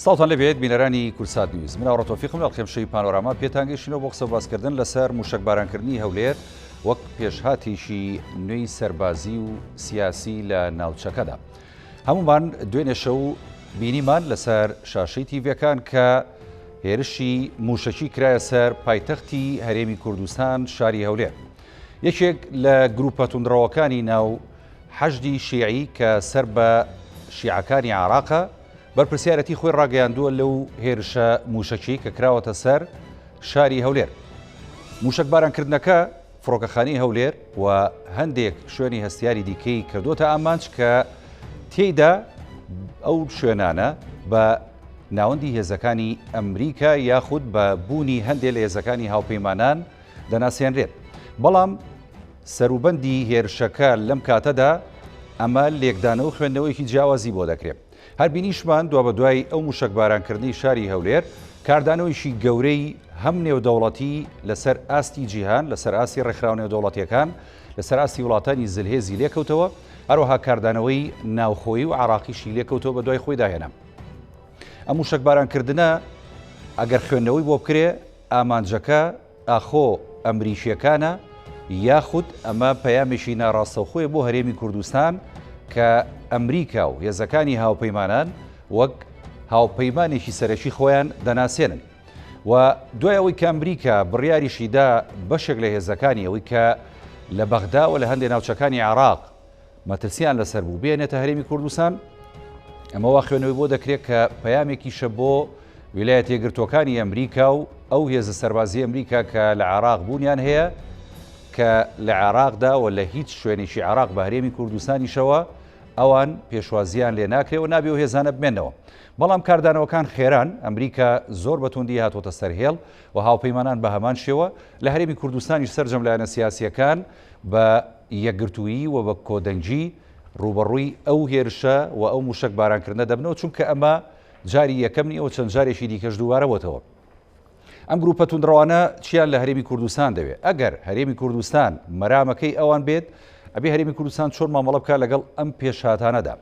ساڵتان لەبێت بینەرانی کورسات نیوز مناوڕە تۆفیقم لە ئەڵقێمشەی پانۆراما پێتانگەیشتنەوە بۆ قسە باسکردن لەسەر موشکبارانکردنی هەولێر وەک پێشهاتێکی نوێی سەربازی و سیاسی لە ناوچەکەدا. هەمومان دوێنێ شەو بینیمان لەسەر شاشەی تیڤەکان کە هێرشی موشەکی کرایە سەر پایتەختی هەرێمی کوردستان شاری هەولێر. یەکێک لە گروپە توندڕەوەکانی ناو حەشدی شیعی کە سەر بە شیعەکانی عێراقە بەرپرسیارەتی خۆی ڕاگەیاندووە لەو هێرشە موشەکی کە کراوەتە سەر شاری هەولێر. موشکبارانکردنەکە فڕۆکەخانەی هەولێر و هەندێک شوێنی هەستیاری دیکەی کردوتە ئامانج کە تێیدا ئەو شوێنانە بە ناوەندی هێزەکانی ئەمریکا یاخود بە بوونی هەندێک لە هێزەکانی هاوپەیمانان دەناسێنرێت. بەڵام سەروبەندی هێرشەکە لەم کاتەدا ئەمە لێکدانەوە خوێندنەوەیەکی جیاوازی بۆ دەکرێت. هەربینیشمان دوا بە دوای ئەو موشکبارانکردنی شاری هەولێر کاردانەوەیشی گەورەی هەم نێودەوڵەتی لەسەر ئاستی جیهان لەسەر ئاستی ڕێکخراو نێودەوڵەتیەکان لەسەر ئاستی وڵاتانی زلهێزی لێکەوتەوە هەروەها کاردانەوەی ناوخۆیی و عێراقیشی لێکەوتەوە بە دوای خۆی داهێنا. ئەم موشکبارانکردنە ئەگەر خوێندنەوەی بۆ بکرێ ئامانجەکە ئاخۆ ئەمریکیەکانە یاخود ئەمە پەیامێکی ناڕاستەوخۆیە بۆ هەرێمی کوردستان کە ئەمریکا و هێزەکانی هاوپەیمانان وەک هاوپەیمانێکی سەرەکی خۆیان دەناسێنن و دوای ئەوەی کە ئەمریکا بڕیاریشیدا بەشێک لە هێزەکانی ئەوەی کە لە بەغدا و لە هەندێک ناوچەکانی عێراق مەترسیان لەسەر بوو بێنێتە هەرێمی کوردستان ئەمە وا خوێنەوەی بۆ دەکرێت کە پەیامێکیشە بۆ ویلایەتە یەکگرتووەکانی ئەمریکا و ئەو هێزە سەربازی ئەمریکا کە لە عێراق بوونیان هەیە کە لە عێراقدا و لە هیچ شوێنێکی عێراق بە هەرێمی کوردستانیشەوە ئەوان پێشوازیان لێ ناکرێت و نابێ و هێزانە بمێنەوە. بەڵام کاردانەوەکان خێران ئەمریکا زۆر بەتوندی هاتوۆتە سەرهێڵ و هاوپەیمانان بە هەمان شێوە لە هەرێمی کوردستانی سەرجەم لایەنە سیاسیەکان بە یەکگرتوویی و بە کۆدەنگی ڕوبەڕووی ئەو هێرشە و ئەو موشکبارانکردنە دەبنەوە چونکە ئەمە جاری یەکەم نیەوە چەند جارێکی دیکەش دووبارە بۆتەوە. ئەم گروپە توندڕەوانە چیان لە هەرێمی کوردستان دەوێت ئەگەر هەرێمی کوردستان مەرامەکەی ئەوان بێت ئەبێ هەرێمی کوردستان چۆن مامەڵە بکات لەگەڵ ئەم پێشهاتانەدا.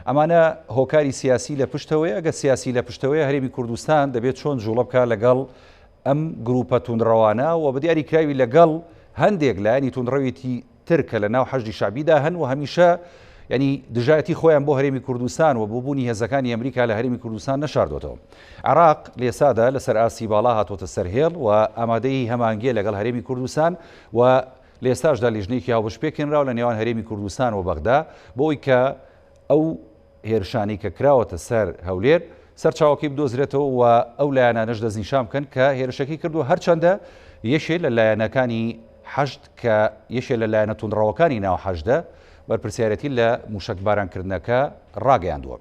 ئەمانە هۆکاری سیاسی لە پشتەوەی ئەگە سیاسی لە پشتەوەی هەرێمی کوردستان دەبێت چۆن جوڵە بکات لەگەڵ ئەم گروپە توندڕەوانە و بە دیاری کراوی لەگەڵ هەندێک لایەنی توندڕەوێتی تر کە لە ناو حەشدی شعبیدا هەن و هەمیشە ینی دژایەتی خۆیان بۆ هەرێمی کوردستان و بۆ بوونی هێزەکانی ئەمریکا لە هەرێمی کوردستان نەشاردوێتەوە. عێراق لێسادا لەسەر ئاسی باڵا هاتوۆتە سەرهێڵ و ئامادەی هەمانگێ لەگەڵ هەرێمی کوردستان و لێستاشدا لیژنەیەکی هاوبەشپێکێنراو لە نێوان هەرێمی کوردستان و بەغدا بۆی کە ئەو هێرشانی کە کراوەتە سەر هەولێر سەرچاوەکەی بدۆزرێتەوە و ئەو لایەنانەش دەستنیشان بکەن کە هێرشەکەی کردو هەرچەندە یەشێ لە لایەنەکانی حەشد کە یەشێ لە لایەنە توندڕەوەکانی ناو حەشدە بەرپرسیارەتی لە موشکبارانکردنەکە ڕاگەیاندووە.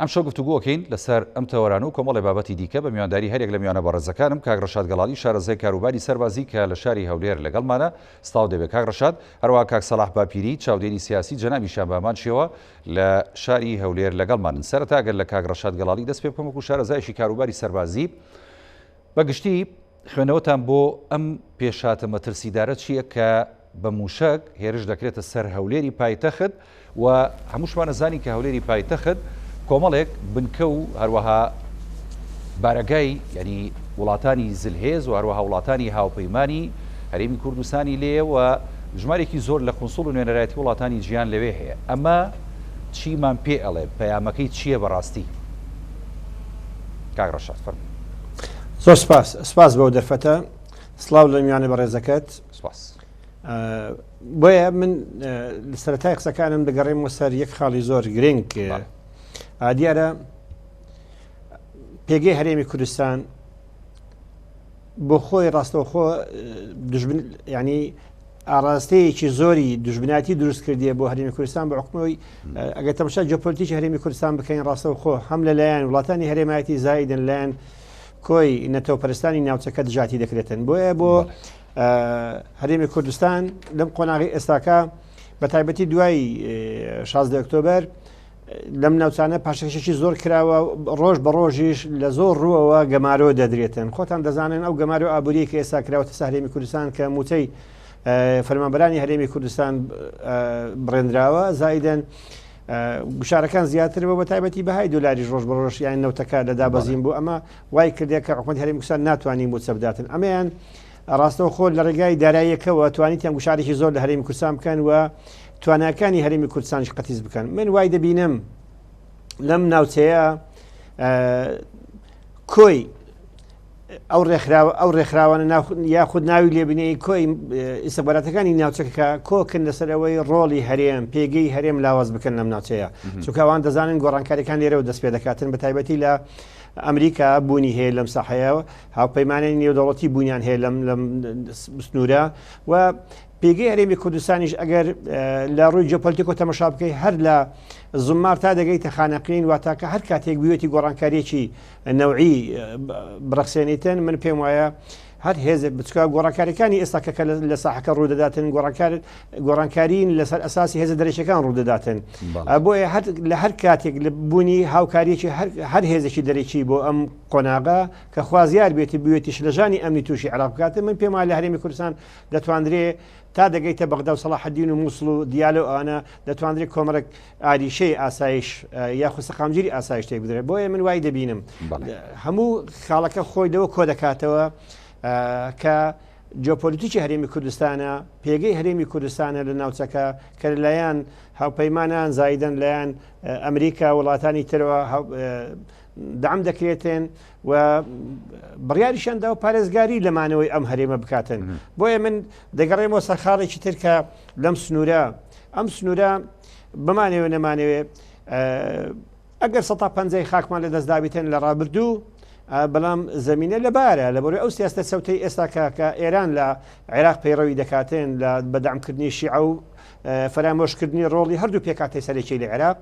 ئەم شەو گفتوگۆکەین لەسەر ئەم تەوەران و کۆمەڵی بابەتی دیکە بە میوانداری هەرێک لە میوانە بەڕێزەکانم کاک ڕەشاد گەڵاڵی شارەزای کاروباری سەربازی کە لە شاری هەولێر لەگەڵمانە ستاو دەبێت. کاک ڕەشاد هەروەها کاک سەلاح باپیری چاودێری سیاسی جەنابیشان بەمان شێوە لە شاری هەولێر لەگەڵمانن. سەرەتا گەر لە کاک ڕەشاد گەڵاڵی دەست پێ بکەم وەکو شارەزایشی کاروباری سەربازی بەگشتی خوێنەوەتان بۆ ئەم پێشهاتە مەترسیدارە چییە کە بە موشک هێرش دەکرێتە سەر هەولێری پایتەخت و هەمووشمان نەزانی کە هەولێری پایتەخت کۆمەڵێک بنکە و هەروەها بارەگای ینی وڵاتانی زلهێز و هەروەها وڵاتانی هاوپەیمانی هەرێمی کوردستانی لێ و ژمارێکی زۆر لە قونسوڵ و نوێنەرایەتی وڵاتانی جیهان لەوێ هەیە. ئەمە چیمان پێ ئەڵێ پەیامەکەی چییە بەڕاستی؟ کاک ڕەشاد فەرمووی. زۆر سپاس بەو دەرفەتە سڵاو لە میوانە بەڕێزەکەت. سپاس. بۆیە من لە سەرەتای قسەکانم دەگەڕێمەوە سەر یەک خاڵی زۆر گرنگ دیارە پێگەی هەرێمی کوردستان بۆ خۆی ڕاستەوخۆ ینی ئاراستەیەکی زۆری دژبناتی دروست کردیە بۆ هەرێمی کوردستان بە حکومەوەی ئەگەر تەماشا جیۆپۆلیتیکی هەرێمی کوردستان بکەین ڕاستەوخۆ هەم لەلایەن وڵاتانی هەرێمایەتی زایدن لایەن کۆی نەتەوەپەرستانی ناوچەکە دژاتی دەکرێتن. بۆیە بۆ هەرێمی کوردستان لەم قۆناغی ئێستاکە بە تایبەتی دوای 16 ئۆکتۆبەر لەم ناوچانە پاشەکەشێکی زۆر کراوە ڕۆژ بە ڕۆژیش لە زۆر ڕووەوە گەمارۆ دەدرێتن. خۆتان دەزانن ئەو گەمارۆ ئابووری کە ئێستا کراوەتە سەر هەرێمی کوردستان کە موچەی فەرمانبەرانی هەرێمی کوردستان بڕێنراوە زایدەن گوشارەکان زیاتر بە تایبەتی بەهای دلاری ڕۆژ بە ڕۆژ یان نەوتەکە لە دابەزین بوو ئەمە وای کردێک کە حکومەتی هەرێمی کوردستان ناتوانین بۆ سەبداتن ئەمەیان ڕاستەوە خۆ لە ڕێگای داراییەکەوە توانیتیان گوشارێکی زۆر لە هەرێمی کوردستان بکەن و تواناکانی هەرێمی کوردستانیش قەتیز بکەن من وای دەبینم لەم ناوچەیە کۆی ئەو ڕێکخراوانە یاخود ناوی لێبنەی کۆی ئیسەبارەتەکانی ناوچەکە کۆکن لەسەرەوەی ڕۆڵی هەرێم پێگەی هەرێم لاواز بکەن لەم ناوچەیە چونکەوان دەزانن گۆڕانکاریەکان لێرەوە دەست پێ دەکاتن بە تایبەتی لە ئەمریکا بوونی هەیە لەم ساحەیە هاوپەیمانانی نێودەوڵەتی بوونیان هەیە لەم سنوورە و پێگەی هەرێمی کوردستانیش ئەگەر لە ڕووی جیۆپۆلیتیکۆ تەماشا بکەی هەر لە زمار تا دەگەیتە خانەقین واتاکە هەر کاتێک بوێتی گۆڕانکاریەکی نەوعی بڕەخسێنیتن من پێم وایە هەر هێزت بچکە گۆڕانکاریەکانی ئێستاکە لە ساحەکە ڕوودەداتن گۆڕانکارین لەسەر ئەساسی هێزە دەرەچەکان ڕوودەداتن بۆیە لە هەر کاتێک لە بوونی هاوکاریەکی هەر هێزێکی دەرەکی بۆ ئەم قۆناغا کە خوازیار بێتی بوێتی شلەژانی ئەمنی تووشی عێراق بکاتن من پێم وایە لە هەرێمی کوردستان دەتوانرێ تا دەگەیتە بەغدا و سەلاحەدین و مووسڵ و دیالۆ ئەوانە دەتوانرێت کۆمەرێک ئاریشەی ئاسایش یاخود سەقامگیری ئاسایش تێک بدرێت بۆیە من وای دەبینم هەموو خاڵەکە خۆی لەوە کۆ دەکاتەوە کە جیۆپۆلیتیکی هەرێمی کوردستانە پێگەی هەرێمی کوردستانە لە ناوچەکە کە لەلایەن هاوپەیمانان زایدەن لایەن ئەمریکا وڵاتانی ترەوە دام دەکرێتن و بڕیاریشاندا و پارێزگاری لەمانەوەی ئەم هەرێمە بکاتن بۆیە من دەگەڕێمەوە سەرخاڵێکی ترکە لەم سنوورە ئەم سنوورە بمانەوە نەمانەوێ ئەگەر 150 خاکمان لە دەستدابیتن لە ڕابردوو بەڵام زمینە لەبارە لە بۆی ئەو سیاستە سەوتەی ئێستا کە ئێران لە عێراق پەیڕەوی دەکاتن لە بەدامکردنی شیعە و فرامۆشکردنی ڕۆڵی هەردوو پێکاتی سەرێکی لە عێراق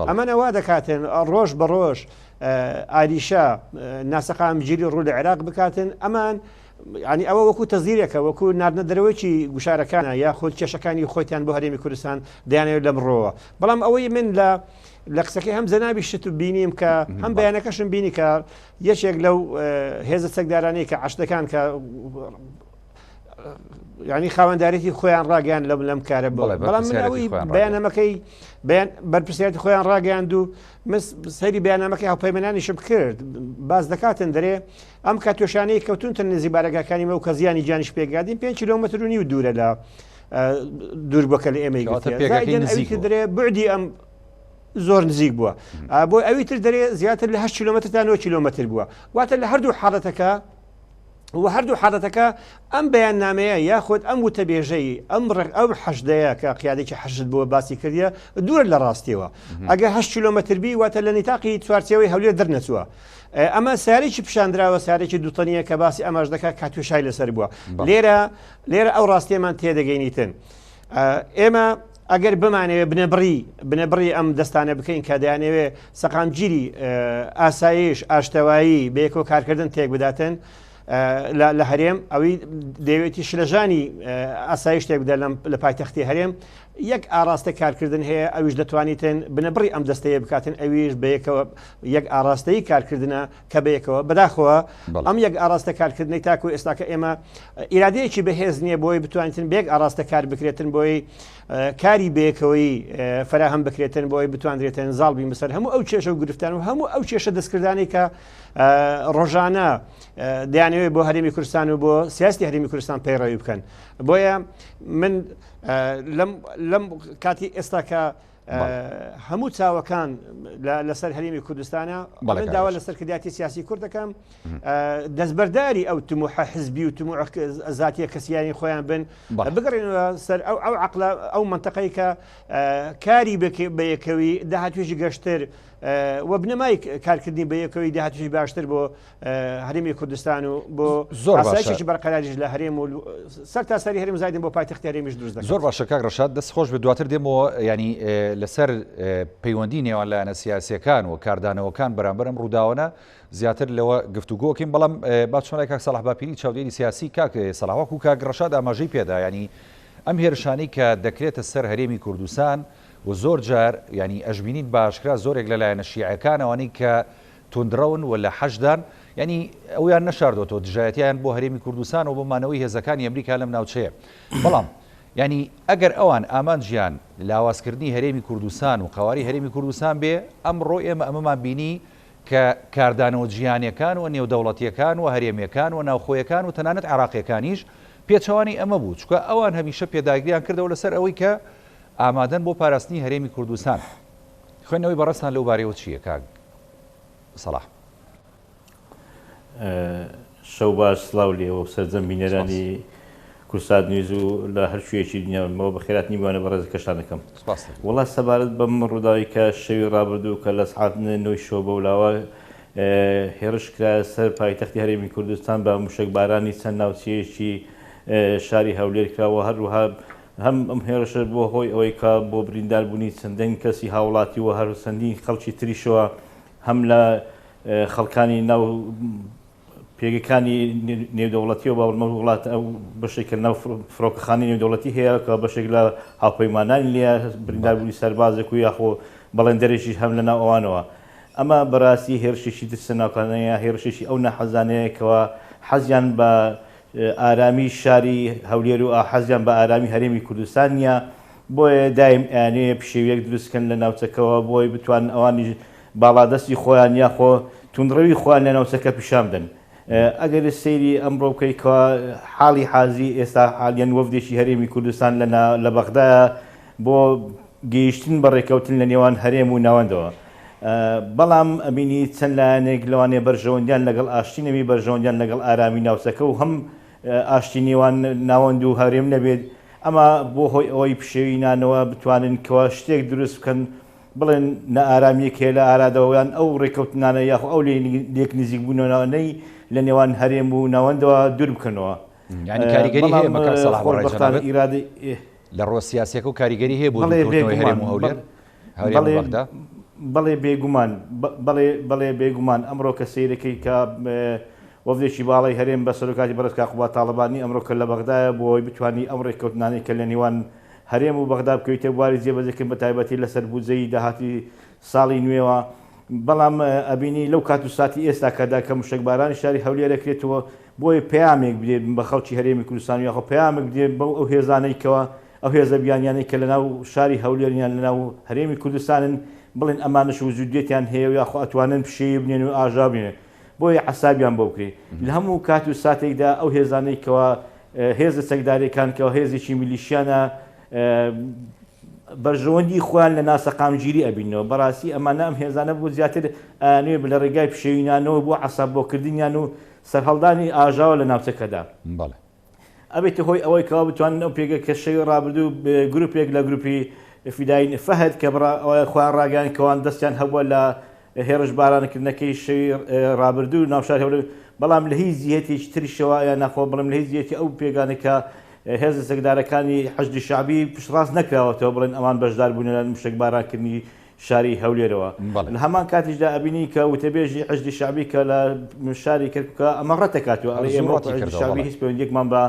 ئەمەنەوا دەکاتن ڕۆژ بە ڕۆژ ئاریشە ناسەقامگیری ڕوو لە عێراق بکاتن ئەمان ینی ئەوە وەکو تەزیرێکە وەکو ناردنە دەرەوەیکی گوشارەکانە یا خۆ کێشەکانی خۆیان بۆ هەرێمی کوردستان دەیانەوێت لە بڕۆوە بەڵام ئەوەی من لە قسەکەی هەم زەنابی شت و بینیم کە هەم بەیانەکەشم بینی کە یەکێک لەو هێزە چەکدارانەی کە عەشتەکان کە ینی خاوەنداریەتی خۆیان ڕاگەیان لەم کارە بەڵام من ئەوەی بەیانەمەکەی بەرپرسیارەتی خۆیان ڕاگەیاند و سەیری بەیانەمەکەی هاوپەیمانانیشم کرد باز دەکاتن دەرێ ئەم کاتۆشانەی کەوتونتن نزی بارەگاکانی مە و کە زیانی جانیش پێگادین 5 کیلۆمەتر و نیو دوورە لە دووربەکە لە ئێمەی دەرێ بعدی ئەم زۆر نزیک بووە بۆ ئەوی تر دەرێ زیاتر لە 8 کیلۆمەتر تا 9 کیلۆمەتر بووە واتە لە هەردوو حاڵەتەکە و هەردوو حادەتەکە ئەم بەیان نامەیە یاخود ئەم وتەبێژەی ئەم حەشدەیە کە قیادێکی حەشت بووە باسی کردیە دوور لە ڕاستیەوە ئەگە 8 کیلۆمەتر بی واتە لە نیتاقی چوارچەوەی هەولێر دەرنەچووە ئەمە سارێکی پیشاندراوە سارێکی دووتەنیە کە باسی ئەماش دەکات کاتوشای لەسەر بووە لێرە ئەو ڕاستیەمان تێدەگەینیتن ئێمە ئەگەر بمانەوێ بنەبڕی ئەم دەستانە بکەین کە دەیانەوێ سەقامگیری ئاسایش ئاشتەوایی بەیەکەوە کارکردن تێک بداتن لە هەرێم ئەوی دەوێتی شلەژانی ئاسایش تێک بدە لە پایتەختی هەرێم یەک ئاراستە کارکردن هەیە ئەویش دەتوانیتن بنەبڕی ئەم دەستەیە بکاتن ئەویش بەیەکەوە یەک ئاراستەی کارکردنە کە بەیەکەوە بەداخەوە ئەم یەک ئاراستە کارکردنی تاکو ئێستاکە ئێمە ئیرادەیەکی بەهێز نییە بۆی بتوانیتن بێک ئاراستە کار بکرێتن بۆی کاری بەیەکەوەی فراهەم بکرێتن بۆی بتوانرێتن زاڵبی بەسەر هەموو ئەو کێشە و گرفتان و هەموو ئەو کێشە دەستکردانی کە ڕۆژانە دەیانەوێت بۆ هەرێمی کوردستان و بۆ سیاستی هەرێمی کوردستان پەیڕەوی بکەن بۆیە من لەم کاتی ئێستاکە هەموو چاوەکان لەسەر هەرێمی کوردستانە من داوا لە سەرکرداتی سیاسی کورد دەکەم دەستبەرداری ئەو تموحە حزبی و تموع زاتیە کەسیانی خۆیان بن بگەڕێنەوە سەر ئەو عەقڵە ئەو منتەقەی کە کاری بەیەکەوی داهاتوێژی گەشتر و بنەمای کارکردنی بەیەکەوەی داهاتوێژی باشتر بۆ هەرێمی کوردستان و بۆ ئاسایشێکی بەرقەراریش لە هەرێم و سەر تا سەری هەرێم زایدن بۆ پایتەختی هەرێمیش دروست دەکەن. زۆر باشە کاک ڕەشاد دەست خۆش بێ دواتر دێمەوە ینی لەسەر پەیوەندی نێوان لایەنە سیاسیەکان و کاردانەوەکان بەرامبەرم ڕووداوەنە زیاتر لەوە گفتوگۆکەین بەڵام باچۆنای کاک سەلاح باپیری چاودێری سیاسی کاک سەلاح و کاک ڕەشاد ئاماژەی پێدا ینی ئەم هێرشانەی کە دەکرێتە سەر هەرێمی کوردستان و زۆر جار ینی ئەژبینین باشکرا زۆرێک لەلایەنە شیعەکانەوەی کە توندڕەون و لە حەشدان ینی ئەویان نەشاردۆتەوە دژایەتیان بۆ هەرێمی کوردستان و بۆ مانەوەی هێزەکانی ئەمریکا لەم ناوچەیە بەڵام ینی ئەگەر ئەوان ئامانجیان لاوازکردنی هەرێمی کوردستان و قەواری هەرێمی کوردستان بێ ئەمڕۆ ئێمە ئەمەمان بینی کە کاردانەوە جیهانیەکان و نێودەوڵەتیەکان و هەرێمیەکان و ناوخۆیەکان و تەنانەت عێراقیەکانیش پێچەوانی ئەمە بوو چکە ئەوان هەمیشە پێداگریان کردەوە لەسەر ئەوەی کە ئامادەن بۆ پاراستنی هەرێمی کوردستان. خوێنەوەی بەڕستان لەو بارەوە چییە کاک سەلاح؟ شەو باش سڵاو لێەوە سەرجەم بینەرانی کورسات نیوز و لە هەر شوێکی دنیاەوە بە خێرات نیوانە بە ڕێز کەشان دەکەم. وڵا سەبارەت بەم ڕووداوی کە شەوی ڕابردوو کە لە سعات 9 شۆ بەولاوە هێرش کرا سەر پایتەختی هەرێمی کوردستان بە موشکبارانی چەند ناوچەیەکی شاری هەولێر کراوە هەروەها هەم ئەم هێرشە بۆ هۆی ئەوەی کە بۆ برینداربوونی چەندین کەسی هاوڵاتی و هەر چەندین خەڵکی تریشەوە هەم لە خەڵکانی ناو پێگەکانی نێودەوڵەتی و باوەڕمە وڵات ئەو بەشێکە ناو فڕۆکەخانی نێودەوڵەتی هەیە کە بەشێک لە هاوپەیمانانی لێ برینداربوونی سەربازێک و یاخۆ بەڵێندەرێکی هەم لە ناو ئەوانەوە. ئەمە بەڕاستی هێرشێکی ترسە ناوکانەیە هێرشێکی ئەو نەحەزانەیەکەوە حەزیان بە ئارامی شاری هەولێر و حەزیان بە ئارامی هەرێمی کوردستان نیە بۆیە دایم ئەیانەیە پشێویەک دروستکەن لە ناوچەکەەوە بۆی بتوان ئەوانی باڵادەستی خۆیان یاخۆ توندڕەوی خۆیان لە ناوچەکە پیشان بدەن. ئەگەر سەیری ئەمڕۆ بکەیتەوە حاڵی حازی ئێستا حالیان وەفدێکی هەرێمی کوردستان لە بەغدایە بۆ گەیشتن بە ڕێکەوتن لە نێوان هەرێم و ناوەندەوە. بەڵام ئەبینی چەند لایەنێک لەوانێ بەرژەوەندیان لەگەڵ ئاشتینەوی بەرژەوەندیان لەگەڵ ئارامی ناوچەکە و هەم ئاشتی نێوان ناوەند و هەرێم نەبێت ئەمە بۆ هۆی ئەوەی پشێوی نانەوە بتوانن کەوا شتێک دروست بکەن بڵێن نە ئارامیەک هەیە لە ئارادەوەیان ئەو ڕێکەوتنانە یاخۆ ئەو لێک نزیک بوونەوەی لە نێوان هەرێم و ناوەندەوە دوور بکەنەوە. ینی کاریگەری هەیە مەکە سەلاح خۆربەختان ئیرادی لە ڕۆ سیاسیەکە و کاریگەری هەیە بۆ دوورکەوتنەوەی هەرێم و هەولێر هەرێم و بەغدا؟ بەڵێ بێگومان ئەمڕۆ کە سیرەکەی کە وەفدێکی باڵی هەرێم بە سەرۆکاتی بەڕێز کاقوبا تاڵبانی ئەمڕۆ کە لە بەغدایە بۆی بتوانی ئەم ڕێککەوتنانەی کە لە نێوان هەرێم و بەغدا بکەویتە بواری جێبەجێکردن بە تایبەتی لەسەر بودجەی داهاتی ساڵی نوێوە. بەڵام ئەبینی لەو کات و ساتی ئێستا کەدا کە موشکبارانی شاری هەولێر دەکرێتەوە بۆی پەیامێک بدێت بە خەڵکی هەرێمی کوردستان یاخۆ پەیامێک بدێت بەو ئەو هێزانەیەکەوە ئەو هێزە بیانیانەی کە لەناو شاری هەولێریان لەناو هەرێمی کوردستانن بڵێن ئەمانش وجودێتیان هەیە و یاخۆ ئەتوانن پشەیە بنێن و ئاژا بنێن بۆیە حەسابیان بۆ بکرێت لە هەموو کات و ساتێکدا ئەو هێزانەیەکەوە هێزە چەکدارەکان کەەوە هێزێکی میلیشیانە بەرژەوەندی خۆیان لە ناسەقامگیری ئەبینەوە بەڕاستی ئەمانە ئەم هێزانە بۆ زیاتر نوێ لە ڕێگای پشێوینانەوە بۆ عەساب بۆکردنیان و سەرهەڵدانی ئاژاوە لە ناوچەکەدا ئەبێتە هۆی ئەوەی کەوا بتوانن ئەو پێگە کە شەوی ڕابردوو گروپێک لە گروپی فیداین فەهد کە خۆیان ڕاگەیان کەوان دەستیان هەبووە لە هێرش بارانکردنەکەی شەوی ڕابردوو ناوشار هەولێر بەڵام لە هیچ زیەتێکی تریشەوە یان ناخۆ بڵێم لە هیچ زیەتی ئەو پێگانێکە هێزە سەکدارەکانی حەشدی شعبی پشتڕاست نەکراوەتەوە بڵێن ئەمان بەشدار بوون لە موشکبارانکردنی شاری هەولێرەوە. لە هەمان کاتیشدا ئەبینی کە وتەبێژی حەشدی شعبی کە لە شاری کردکە ئەمە ڕەتەکاتەوە ئەڵێ ئێمە شعبی هیچ پەیوەندیەکمان بە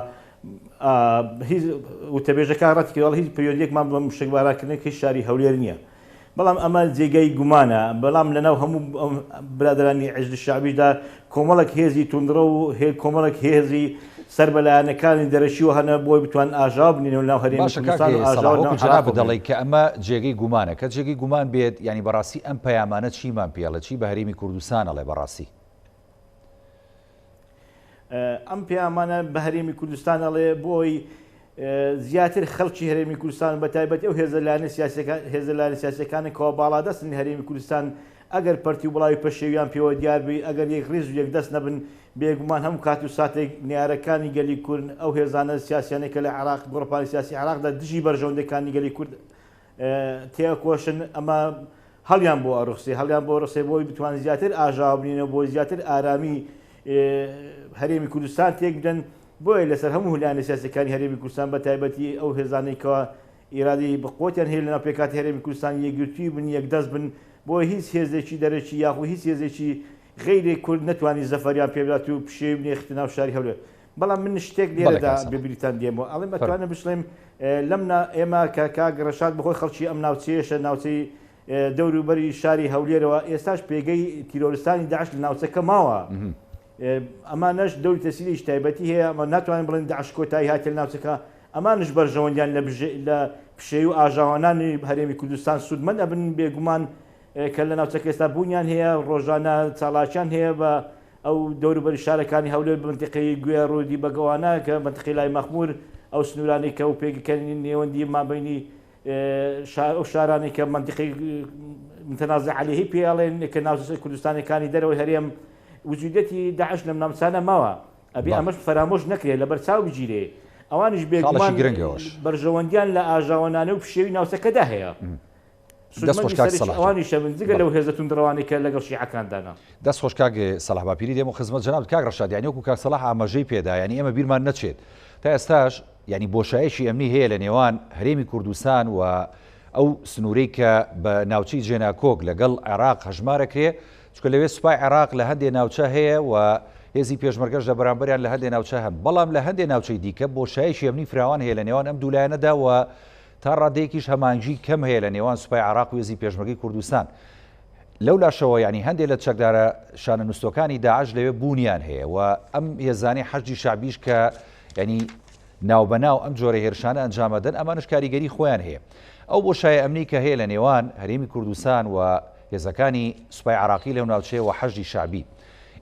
وتەبێژەکان ڕەتی کردەوە هیچ پەیوەندیەکمان بە موشکبارانکردنی شاری هەولێر نییە. بەڵام ئەمە جێگەی گومانە بەڵام لەناو هەموو برادرانی حەشدی شعبیدا کۆمەڵک هێزی توندڕە و کۆمەڵک هێزی سەر بەلایەنەکانی دەرەشیوە هەنە بۆی بتوان ئاژا بنێنەوە ناو هەرێمی کوردستان ئاژا بدەڵێ کە ئەمە جێگەی گومانە کە جێگەی گومان بێت ینی بەڕاستی ئەم پەیامانە چیمان پێڵە چی بە هەرێمی کوردستان ئەڵێ بەڕاستی ئەم پەیامانە بە هەرێمی کوردستان ئەڵێ بۆی زیاتر خەڵکی هەرێمی کوردستان بە تایبەتی ئەو هێزە لایەنە سیاسیەکانی کەوا باڵادەستن هەرێمی کوردستان ئەگەر پەرتی و وڵاوی پەشێویان پێوە دیار بی ئەگەر یەک ڕێز و یەک دەست نەبن بێگومان هەموو کات و ساتێک نیارەکانی گەلی کورد ئەو هێزانە سیاسیانێکە لە عێراق گۆڕپانی سیاسی عێراقدا دژی بەرژەوەندەکانی گەلی کورد تێکۆشن ئەمە هەڵیان بۆ ئەڕوخسێ هەڵیان بۆ ڕسێ بۆی بتوان زیاتر ئاژا بنینەوە بۆ زیاتر ئارامی هەرێمی کوردستان تێک بدەن بۆیە لەسەر هەموو لایەنە سیاسیەکانی هەرێمی کوردستان بە تایبەتی ئەو هێزانێکەوە ئیرادی بقوتیان هەیە لەناو پێکاتی هەرێمی کوردستان یەکگرتووی بن یەکدەست بن بۆ هیچ هێزێکی دەرەکی یاخۆ هیچ هێزێکی غیری کورد نتوانانی زەفەریان پێبدات و پشێ بنێخت ناو شاری هەولێر. بەڵام من شتێک لێرەدا ببریتان دێمەوە ئەڵێ مەتوانە بشڵێم لەم ئێمە کە کاگەڕەشاد بەخۆی خەڵکی ئەم ناوچەیەشە ناوچەی دەوروبەری شاری هەولێرەوە ئێستاش پێگەی تیرۆریستانی داعش لە ناوچەکە ماوە. ئەمانەش دەوری تەسیریش تایبەتی هەیە ئەمە ناتوانین بڵێن داعش کۆتایی هاتێ لە ناوچەکە ئەمانش بەرژەوەندیان لە پشێوی و ئاژاوانانی هەرێمی کوردستان سوودمەند ئەبن بێگومان کە لە ناوچەکە ئێستا بوونیان هەیە ڕۆژانە چاڵاکیان هەیە بە ئەو دەوروبەری شارەکانی هەولێر بە منتیقەی گوێ ڕوودی بەگەوانە کە منتیقەی لای مەخمور ئەو سنوورانی کە و پێگەکەنی نێوەندی مابینی ئەو شارانی کە منتیقەی متەنازع عەلەیهی پێڵێن کە ناوچە کوردستانەکانی دەرەوەی هەرێم وجودەتی داعش لەم ناوچانە ماوە ئەبێ ئەمەش فرامۆش نەکرێت لە بەرچاو بگیرێ ئەوانش بێگومان بەرژەوەندیان لە ئاژاوانانە و پشێوی ناوچەکەدا هەیە ئەوانی شەمنجگە لەو هێزەتون دڕوانی کە لەگەڵ شیعەکاندانا دەست خۆش کاک سەلاح باپیری دێم و خزمەت جەناب کاک ڕەشاد یانی وەکو کاک سەلاح ئاماژەی پێدا ینی ئێمە بیرمان نەچێت تا ئێستاش ینی بۆشایشی ئەمنی هەیە لە نێوان هەرێمی کوردستان و ئەو سنوورەی کە بە ناوچەی جێناکۆک لەگەڵ عێراق هەژمارەکرێ چکە لەوێ سوپای عێراق لە هەندێک ناوچە هەیە و هێزی پێشمەرگەش لە بەرامبەریان لە هەندێک ناوچە هەن بەڵام لە هەندێک ناوچەی دیکە بۆشایشی ئەمنی فراوان هەیە لە نێوان ئەم دوولایەنەدا و تا ڕادەیەکیش هەمانجی کەم هەیە لە نێوان سوپای عێراق و هێزی پێشمەرگەی کوردستان لەو لاشەوە ینی هەندێک لە چەکدارە شانە نووسەکانی داعش لەوێ بوونیان هەیە و ئەم هێزانی حەشی شعبیش کە ینی ناوبەناو ئەم جۆرە هێرشانە ئەنجامەدەن ئەمانش کاریگەری خۆیان هەیە ئەو بۆشایە ئەمنی کە هەیە لە نێوان هەرێمی کوردستان و هێزەکانی سوپای عێراقی لەو ناوچەیە و حەشی شعبی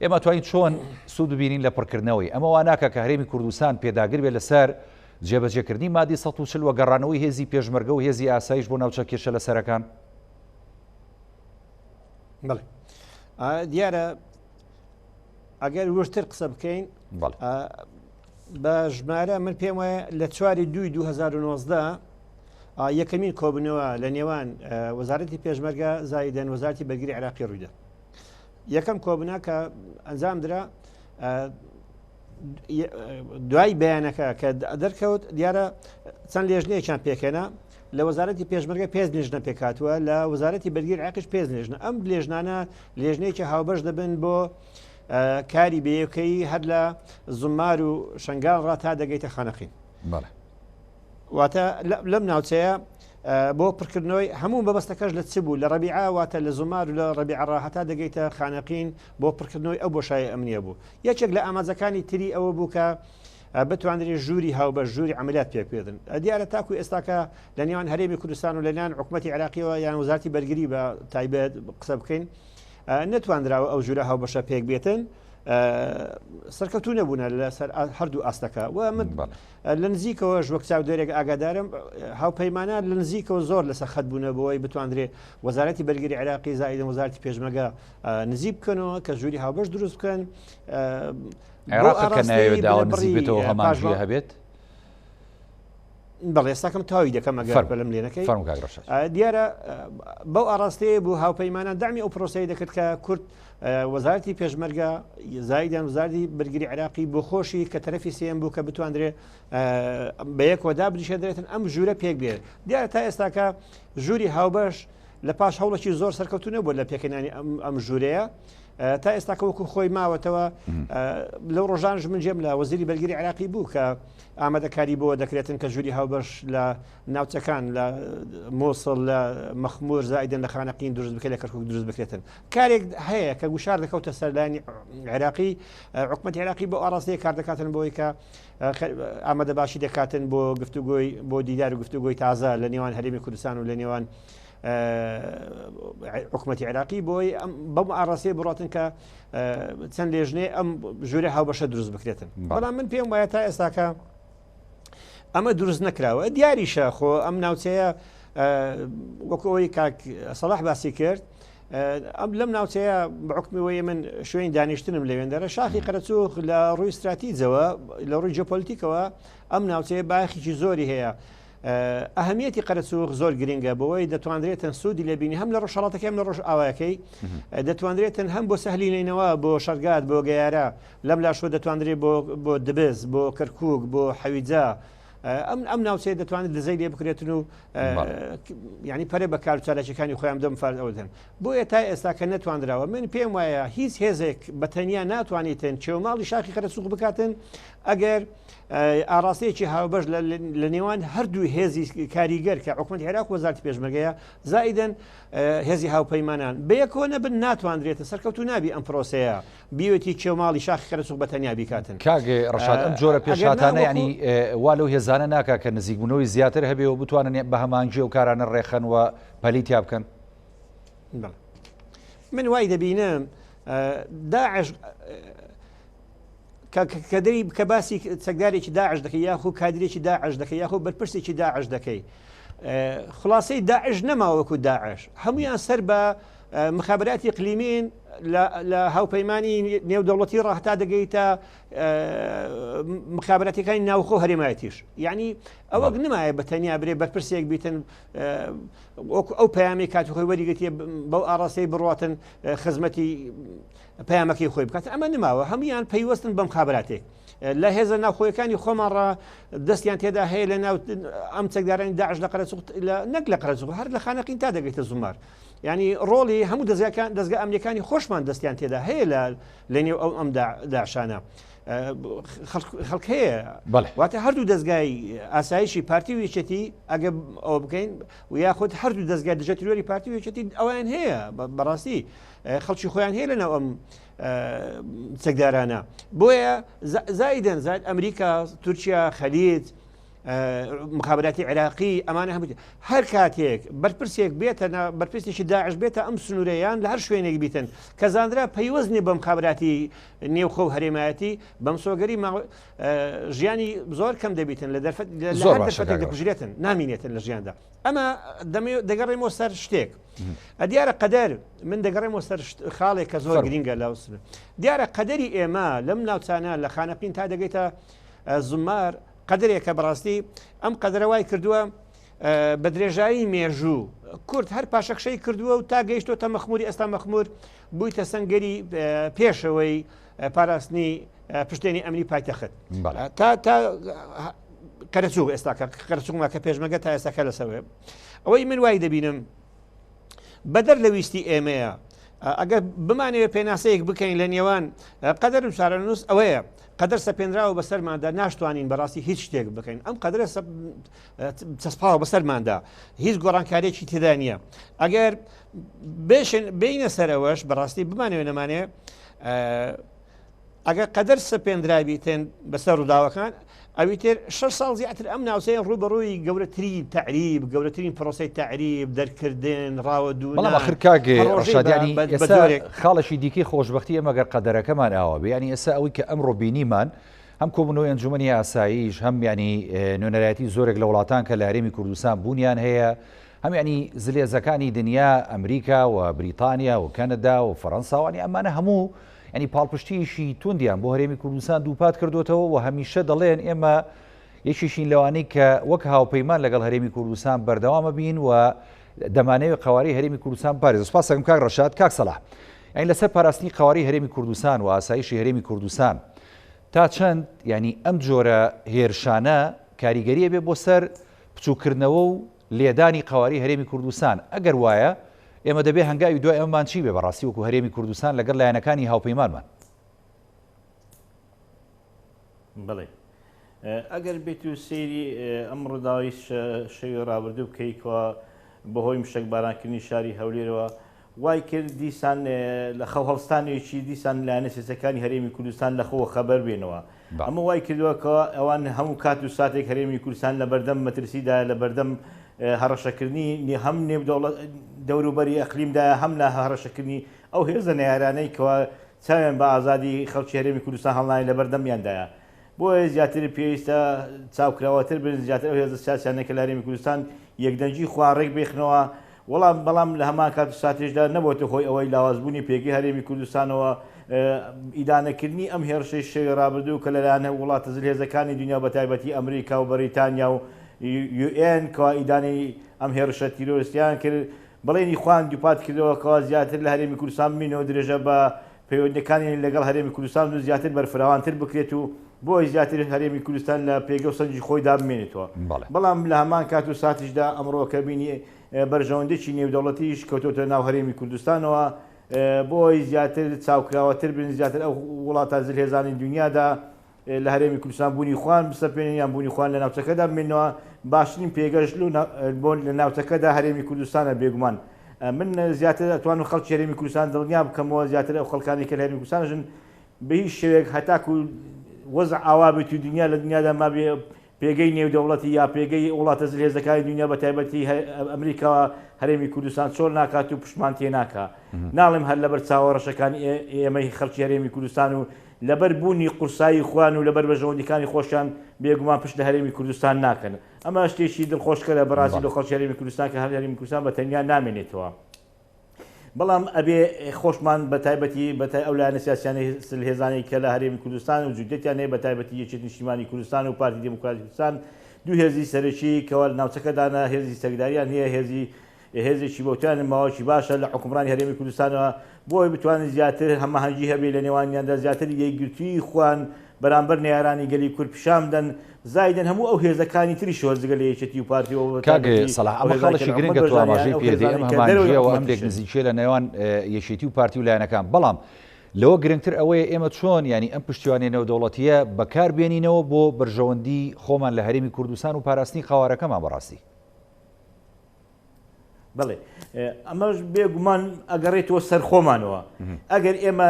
ئێمە توانین چۆن سوود ببینین لە پڕکردنەوەی ئەمە وا ناکە کە هەرێمی کوردستان پێداگر بێت لەسەر جێبەجێکردنی مادی 140 و گەڕانەوەی هێزی پێشمەرگە و هێزی ئاسایش بۆ ناوچە کێشە لە سەرەکان بڵێ دیارە ئەگەر وشتر قسە بکەین بە ژمارە من پێم وایە لە 4/2/2019 یەکەمین کۆبنەوە لە نێوان وەزارەتی پێشمەرگە زایدەن وەزارەتی بەرگری عێراقی ڕوویدا یەکەم کۆبنا کە ئەنجام درا دوای بەیانەکە کە دەرکەوت دیارە چەند لێژنەیەکیان پێکەنا لە وەزارەتی پێشمەرگە پێز لێژنە پێکاتوە لە وەزارەتی بەرگری عێراقیش پێز لێژنە ئەم لێژنانە لێژنەیەکی هاوبەش دەبن بۆ کاری بەیەکەی هەر لە زمار و شنگال ڕا تا دەگەیتە خانەقین واتە لەم ناوچەیە بۆ پڕکردنەوەی هەموو بەبەستەکەش لە چ بوو لە ڕەبیعا واتە لە زمار و لە ڕەبیع ڕاهەتا دەگەیتە خانەقین بۆ پڕکردنەوەی ئەو بۆشایە ئەمنیە بوو یەکێک لە ئاماجەکانی تری ئەوە بوو کە بتوانێت ژووری هاوبەش ژووری عملیات پێدن دیارە تاکو ئێستاکە لە نێوان هەرێمی کوردستان و لە نێوان حکوومەتی عێراقیەوە یان وەزارەتی بەرگری بە تایبەت قسە بکەین نتوانراوە ئەو ژوورە هاوبەشە پێک بێتن سەرکەوتو نەبوونە لەسەر هەردوو ئاستەکە و من لە نزیکەوە ژوەک چاودێرێک ئاگادارم هاوپەیمانە لە نزیکەوە زۆر لەسەر خەت بوونە بۆەوەی بتواندرێ وەزارەتی بەرگری عێراقی زایدەن وەزارەتی پێشمەرگە نزیک بکەنەوە کە ژووری هاوبەش دروست بکەن عێراق کە ناوێت داوە نزیک بێتەوە هەمانژوە هەبێت بەڵێ ئێستاکەم تاوی دەکەم ئەگەر لەم لێنەکەی دیارە بەو ئاراستەیە بوو هاوپەیمانە دامی ئەو پرۆسی دەکرد کە کورد وەزارەتی پێشمەرگە زایدان وەزارەتی بەرگری عێراقی بۆ خۆشی کە تەرەفی سێم بوو کە بتواندرێ بە یەکەوە دابریشە دەرێتن ئەم ژوورە پێک بێت دیارە تا ئێستاکە ژووری هاوبەش لە پاش هەوڵێکی زۆر سەرکەوتو نەبووە لە پێکەنانی ئەم ژوورەیە تا ئێستا کەوەکو خۆی ماوەتەوە لەو ڕۆژانش من جێم لە وەزیری بەرگری عێراقی بوو کە ئامادەکاری بۆ دەکرێتن کە ژووری هاوبەش لە ناوچەکان لە مۆسڵ لە مەخمور زایدەن لە خانەقین دروست بکە لە کەرکووک دروست بکرێتن کارێک هەیە کە گوشار دەکەوتە سەرلانی عێراقی حکوومەتی عێراقی بۆ ئاڕاستەیە کار دەکاتن بۆی کە ئامادە باشی دەکاتن بۆ گفتوگۆی بۆ دیدار و گفتوگۆی تازە لە نێوان هەرێمی کوردستان و لە نێوان حکوومەتی عێراقی بۆی بەم ئاڕاستەیە بڕاتن کە چەند لێژنێ ئەم ژوورە هاوبەشە دروست بکرێتن بەڵام من پێم وایە تا ئێستاکە ئەمە دروست نەکراوە دیاریشە خۆ ئەم ناوچەیە وەکەوەی کاک سەلاح باسی کرد ئەم لەم ناوچەیە بەعکمیەوەی من شوێن دانیشتنم لەوێندەرە شاخی قەرەچووخ لە ڕووی استراتیجەوە لە ڕووی جیۆپۆلیتیکەوە ئەم ناوچەیە باخێکی زۆری هەیە ئەهەمیەتی قەرەچووخ زۆر گرنگە بۆەوەی دەتوانرێتن سوودی لێبینی هەم لە ڕۆژهەڵاتەکەی هەم لە ڕۆژ ئاوایەکەی دەتوانرێتن هەم بۆ سەهلینینەوە بۆ شەرگات بۆ گەیارە لەم لاشۆ دەتوانرێت بۆ دبز بۆ کەرکووک بۆ حەویجا ئەم ناوچەیە دەتوانێت لەزەی لێ بکرێتن و ینی پەرێ بە کارچالەکەەکانی خۆیان دەم فەرد ئەوەدەن بۆیە تا ئێستا کە نەتواندراوە من پێم وایە هیچ هێزێک بەتەنیا ناتوانێتن چێوماڵی شاخی قەرەچووخ بکاتن ئەگەر ئاراستەیەکی هاوبەش لە نێوان هەردوو هێزی کاریگەر کە حکوومەتی عێراق وەزارەتی پێشمەرگەیە زائیدەن هێزی هاوپەیمانان بەیەکەوە نەبن ناتوانرێتە سەرکەوتو نابی ئەم پرۆسەیە بیوەتی کێوماڵی شاخی خەرچوق بەتەنیا بیکاتن. کاگێ ڕەشاد ئەم جۆرە پێشهاتانە ینی وا لەو هێزانە ناکە کە نزیکبوونەوەی زیاتر هەبێەوە بتوانن بە هەمانگوێ و کارانە ڕێخەنەوە پەلیتیا بکەن. من وای دەبینم داعش کە دەری کە باسی چەکدارێکی داعش دەکەی یاخو کادرێکی داعش دەکەی یاخو بەرپرسێکی داعش دەکەی خلاصەی داعش نەماوەکو داعش هەمویان سەر بە مخابراتی قلیمین لە هاوپەیمانی نێودەوڵەتی ڕاهتا دەگەیتە مخابراتەکانی ناوخۆ هەرێمایەتیش یعنی ئەوە نمایە بە تەنیا برێ بەرپرسێک بیتن ئەو پەیامی کاتی خۆی وەریگەتی بەو ئاڕاستەی بڕاتن خزمەتی پەیامەکەی خۆی بکات ئەمە نماوە هەمویان پەیوەستن بەم خابراتێک لە هێزە ناوخۆیەکانی خۆمانڕ دەستیان تێدا هەیە لە ناو ئەم چەکدارانی داعش لە قەرەچوق نەک لە قەرەچوق هەر لە خانەقین تا دەگەیتە زومار ینی ڕۆڵی هەموو دەستگا ئەمریکانی خۆشمان دەستیان تێدا هەیە لە نێو ئەو ئەم داعشانە خەڵک هەیە واتە هەردوو دەستگای ئاسایشی پارتی ویچەتی ئەگە ئەوە بکەین و یاخود هەردوو دەستگای دژەتیۆری پارتی ویچەتی ئەویان هەیە بەڕاستی خەڵکی خۆیان هەیە لەناو ئەم چەکدارانە بۆیە زائیدەن زائید ئەمریکا تورکیا خەلیج مخابراتی عێراقی ئەمانە هەموو هەر کاتێک بەرپرسێک بێتە بەرپرسێکی داعش بێتە ئەم سنوورەیان لە هەر شوێنێک بیتن کە زانرا پەیوەزنی بە مخابراتی نێوخۆ و هەرێمایەتی بەم سۆگەری ژیانی زۆر کەم دەبیتن لە دەرفەتێک دەکوژرێتن نامینێتن لە ژیاندا ئەمە دەگەڕێمەوە سەر شتێک دیارە قەدەر من دەگەڕێمەوە سەر خاڵێک کە زۆر گرینگە لە دیارە قەدەری ئێمە لەم ناوچانە لە خانەقین تا دەگەیتە زمار قەدرێکە بەڕاستی ئەم قەدرەوای کردووە بە درێژایی مێژوو کورد هەر پاشەکشەی کردووە و تا گەیشتۆتە مەخموری ئێستا مەخمور بوویتە سەنگەری پێشەوەی پاراستنی پشتێنی ئەمنی پایتەخت تا قەرەچوو ئێستا قەرەچوومە کە پێشمەگە تا ئێستاکە لەسەوێ ئەوەی من وای دەبینم بەدەر لە ویستی ئێمەیە ئەگەر بمانەوێت پێناسەیەک بکەین لە نێوان قەدەر و چارەنووس ئەوەیە قەدەر سەپێنراوە بەسەرماندا ناشتوانین بەڕاستی هیچ شتێک بکەین ئەم قەدرە چەسپاوە بەسەرماندا هیچ گۆڕانکارێکی تێدا نییە ئەگەر بینە سەرەوەش بەڕاستی بمانەوێت نەمانێ ئەگەر قەدەر سەپێنراویتێن بەسەر ڕووداوەکان ئەوی تر 6 ساڵ زیاتر ئەم ناوچەیە ڕوبەڕووی گەورەترین تعریب گەورەترین پرۆسەی تعریب دەرکردن ڕاوەدوون بەڵام ئاخر کاگێ ڕەشادیانی ئێستا خاڵەشی دیکەی خۆشبەختی ئەمەگەر قەدەرەکەمان ئاوە بێ ینی ئێستا ئەوەی کە ئەمڕۆ بینیمان هەم کۆبوونەوەی ئەنجومەنی ئاساییش هەم ینی نوێنەرایەتی زۆرێک لە وڵاتان کە لە هەرێمی کوردستان بوونیان هەیە هەم ینی زلێزەکانی دنیا ئەمریکا و بریتانیا و کەنەدا و فەڕەنساوانی ئەمانە هەموو ینی پاڵپشتیشی توندیان بۆ هەرێمی کوردستان دووپات کردوتەوە و هەمیشە دەڵێن ئێمە یەکیشین لەوانەی کە وەک هاوپەیمان لەگەڵ هەرێمی کوردستان بەردەوامە بین و دەمانەوێت قواری هەرێمی کوردستان پارێز سپاس دەکەم کاک ڕەشاد کاک سەلاح یعنی لەسەر پاراستنی قواری هەرێمی کوردستان و ئاسایشی هەرێمی کوردستان تا چەند ینی ئەم جۆرە هێرشانە کاریگەریە بێ بۆ سەر بچووکردنەوە و لێدانی قواری هەرێمی کوردستان ئەگەر وایە ئێمە دەبێ هەنگاوی دوای ئەممان چی بێ بەڕاستی وەکو هەرێمی کوردستان لەگەڵ لایەنەکانی هاوپەیمانمان بڵێ ئەگەر بێت و سەیری ئەم ڕووداوی شەوی ڕابردوو بکەیتەوە بەهۆی مشک بارانکردنی شاری هەولێرەوە وای کرد دیسان لە خەو هەڵستانێکی دیسان لایەنە سیاسەکانی هەرێمی کوردستان لەخۆوە خەبەر بێنەوە ئەمە وای کردووە کە ئەوان هەموو کات و ساتێک هەرێمی کوردستان لە بەردەم مەترسیدا لە بەردەم هەڕەشەکردنی هەم دەوروبەری ئەقلیمدا هەم لە هەڕەشەکردنی ئەو هێزە نەیارانەی کەوا چاوێن بە ئازادی خەڵکی هەرێمی کوردستان هەڵناوی لە بەردەمیاندایە بۆیە زیاتر پێویستە چاوکراوەتر بن زیاتر ئەو هێزە سیاسیانەکە لە هەرێمی کوردستان یەکدەنجی خوارڕێک بێخنەوە بەڵام لە هەمان کات و ساتێشدا نەبووە هۆی ئەوەی لاوازبوونی پێگەی هەرێمی کوردستانەوە ئیدانەکردنی ئەم هێرشەی شەوی ڕابردوو کە لەلایەنە وڵاتە زلهێزەکانی دنیا بە تایبەتی ئەمریکا و بەریتانیا و UN کەوا ئیدانی ئەم هێرشە تیرۆریستیان کرد بەڵێنی خوان دووپات کردەوە کەوا زیاتر لە هەرێمی کوردستان بینەوە درێژە بە پەیوەندەکانی لەگەڵ هەرێمی کوردستان و زیاتر بەرفراوانتر بکرێت و بۆی زیاتر هەرێمی کوردستان لە پێگە و سەنجی خۆیدا بمێنێتەوە بەڵام لە هەمان کات و ساتیشدا ئەمڕۆکە بینی بەرژەوەندێکی نێودەوڵەتیش کەوتۆتە ناو هەرێمی کوردستانەوە بۆی زیاتر چاوکراوەتر بن زیاتر ئەو وڵاتە زلهێزانی دنیادا لە هەرێمی کوردستان بوونی خوان بسەپێنیان بوونی خوان لە ناوچەکەدا بمێنەوە باشترین پێگەشت بۆ لە ناوچەکەدا هەرێمی کوردستانە بێگومان. من زیاتر ئەتوانم خەڵکی هەرێمی کوردستان دڵنیا بکەمەوە زیاتر ئەو خەڵکانی کە لە هەرێمی کوردستانژن بە هیچ شێوێک هەتاکو وەزع ئاوا بێت و دنیا لە دنیادا ما بێ پێگەی نێودەوڵەتی یا پێگەی وڵاتە هێزەکانی دنیا بە تایبەتی ئەمریکا هەرێمی کوردستان چۆن ناکات و پشمان تێ ناکات. ناڵێم هەر لەبەر چاوەڕەشەکانی ئێمەی خەڵکی هەرێمی کوردستان و لەبەر بوونی قورسایی خوان و لەبەر بەژەوەندیەکانی خۆشیان بێگومان پشت لە هەرێمی کوردستان ناکەن. ئەمە شتێکی دڵخۆشکەرە بەڕاستی لە خەڵکی هەرێمی کوردستان کە هەرێمی کوردستان بە تەنیا نامێنێتەوە. بەڵام ئەبێ خۆشمان بە تایبەتی بەتای ئەو لایەنە سیاسیانەی سلهێزانی کە لە هەرێمی کوردستان و جوودەتیان هەیە بە تایبەتی یەکێتی نیشتیمانی کوردستان و پارتی دموکراتی کوردستان دوو هێزی سەرەکی کەوە ناوچەکەدانە هێزی سەکداریان هەیە هێزێکی بەوتیان ماوەکی باشە لە حکومڕانی هەرێمی کوردستانەوە بۆی بتوانن زیاتر هەماهەنگی هەبێ لە نێوانیاندا زیاتر یەکگرتووی خوان بەرامبەر نێرانی گەلی کورد پیشان بدەن زایدن هەموو ئەو هێزەکانی تری شۆزگە لە یەکێتی و پارتیەوە کاگە سەلاح ئەمە خەڵکی گرنگە تو ئاماژەی پێدەی ئەم هەمانگیەوە ئەم لێک نزیکێ لە نێوان یەکێتی و پارتی و لایەنەکان بەڵام لەوە گرنگتر ئەوەیە ئێمە چۆن ینی ئەم پشتیوانیە نێودەوڵەتیە بەکاربێنینەوە بۆ بەرژەوەندی خۆمان لە هەرێمی کوردستان و پاراستنی خاوارەکەمان بەڕاستی. بڵێ ئەمەش بێگومان ئەگەڕێتەوە سەر خۆمانەوە ئەگەر ئێمە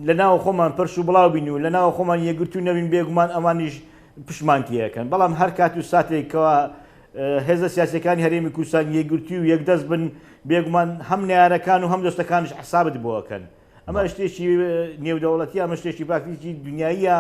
لە ناو خۆمان پەرش و بڵاو بین و لە ناو خۆمان یەکگرتو نەبین بێگومان ئەمانیش پشمانتیەکەن. بەڵام هەر کات و ساتێکەوە هێزە سیاسەکانی هەرێمی کوردستان یەکگرتووی و یەکدەست بن بێگومان هەم نارەکان و هەم دۆستەکانش حسابت بۆەکەن. ئەمە شتێکی نێودەوڵەتی ئەمە شتێکی پراکتیکی دنیاییە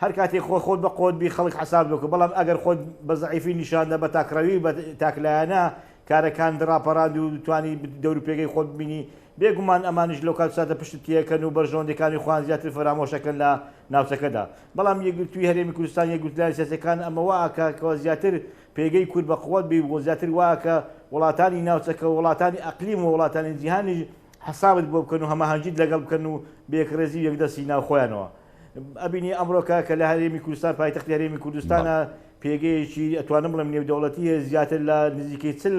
هەر کاتێک خۆت بە قۆت بی خەڵک حساب بکە. بەڵام ئەگەر خۆت بە زەعیفی نیشاندا بە تاکڕەوی بە تاکلایەنە کارەکان دراپەڕاند و توانی دەور و پێگەی خۆت بینی بێگومان ئەمانش لەو کات ساتە پشت تیەکەن و بەرژەوەندەکانی خوان زیاتر فەرامۆشەکەن لە ناوچەکەدا. بەڵام یەکگرتووی هەرێمی کوردستان یەکگرتووی سیاسەکان ئەمە واکەوە زیاتر پێگەی کورد بە قوت بی بۆ زیاتر واکە وڵاتانی ناوچەکە وڵاتانی ئەقلیم و وڵاتانی جیهانی حسابت بۆ بکەن و هەماهەنگیت لەگەڵ بکەن و بێکڕێزی یەکدەستی ناو خۆیانەوە. ئەبینی ئەمڕۆکە کە لە هەرێمی کوردستان پایتەختی هەرێمی کوردستانە پێگەیەکی ئەتوانم بڵێم نێودەوڵەتیە زیاتر لە نزیکەی چل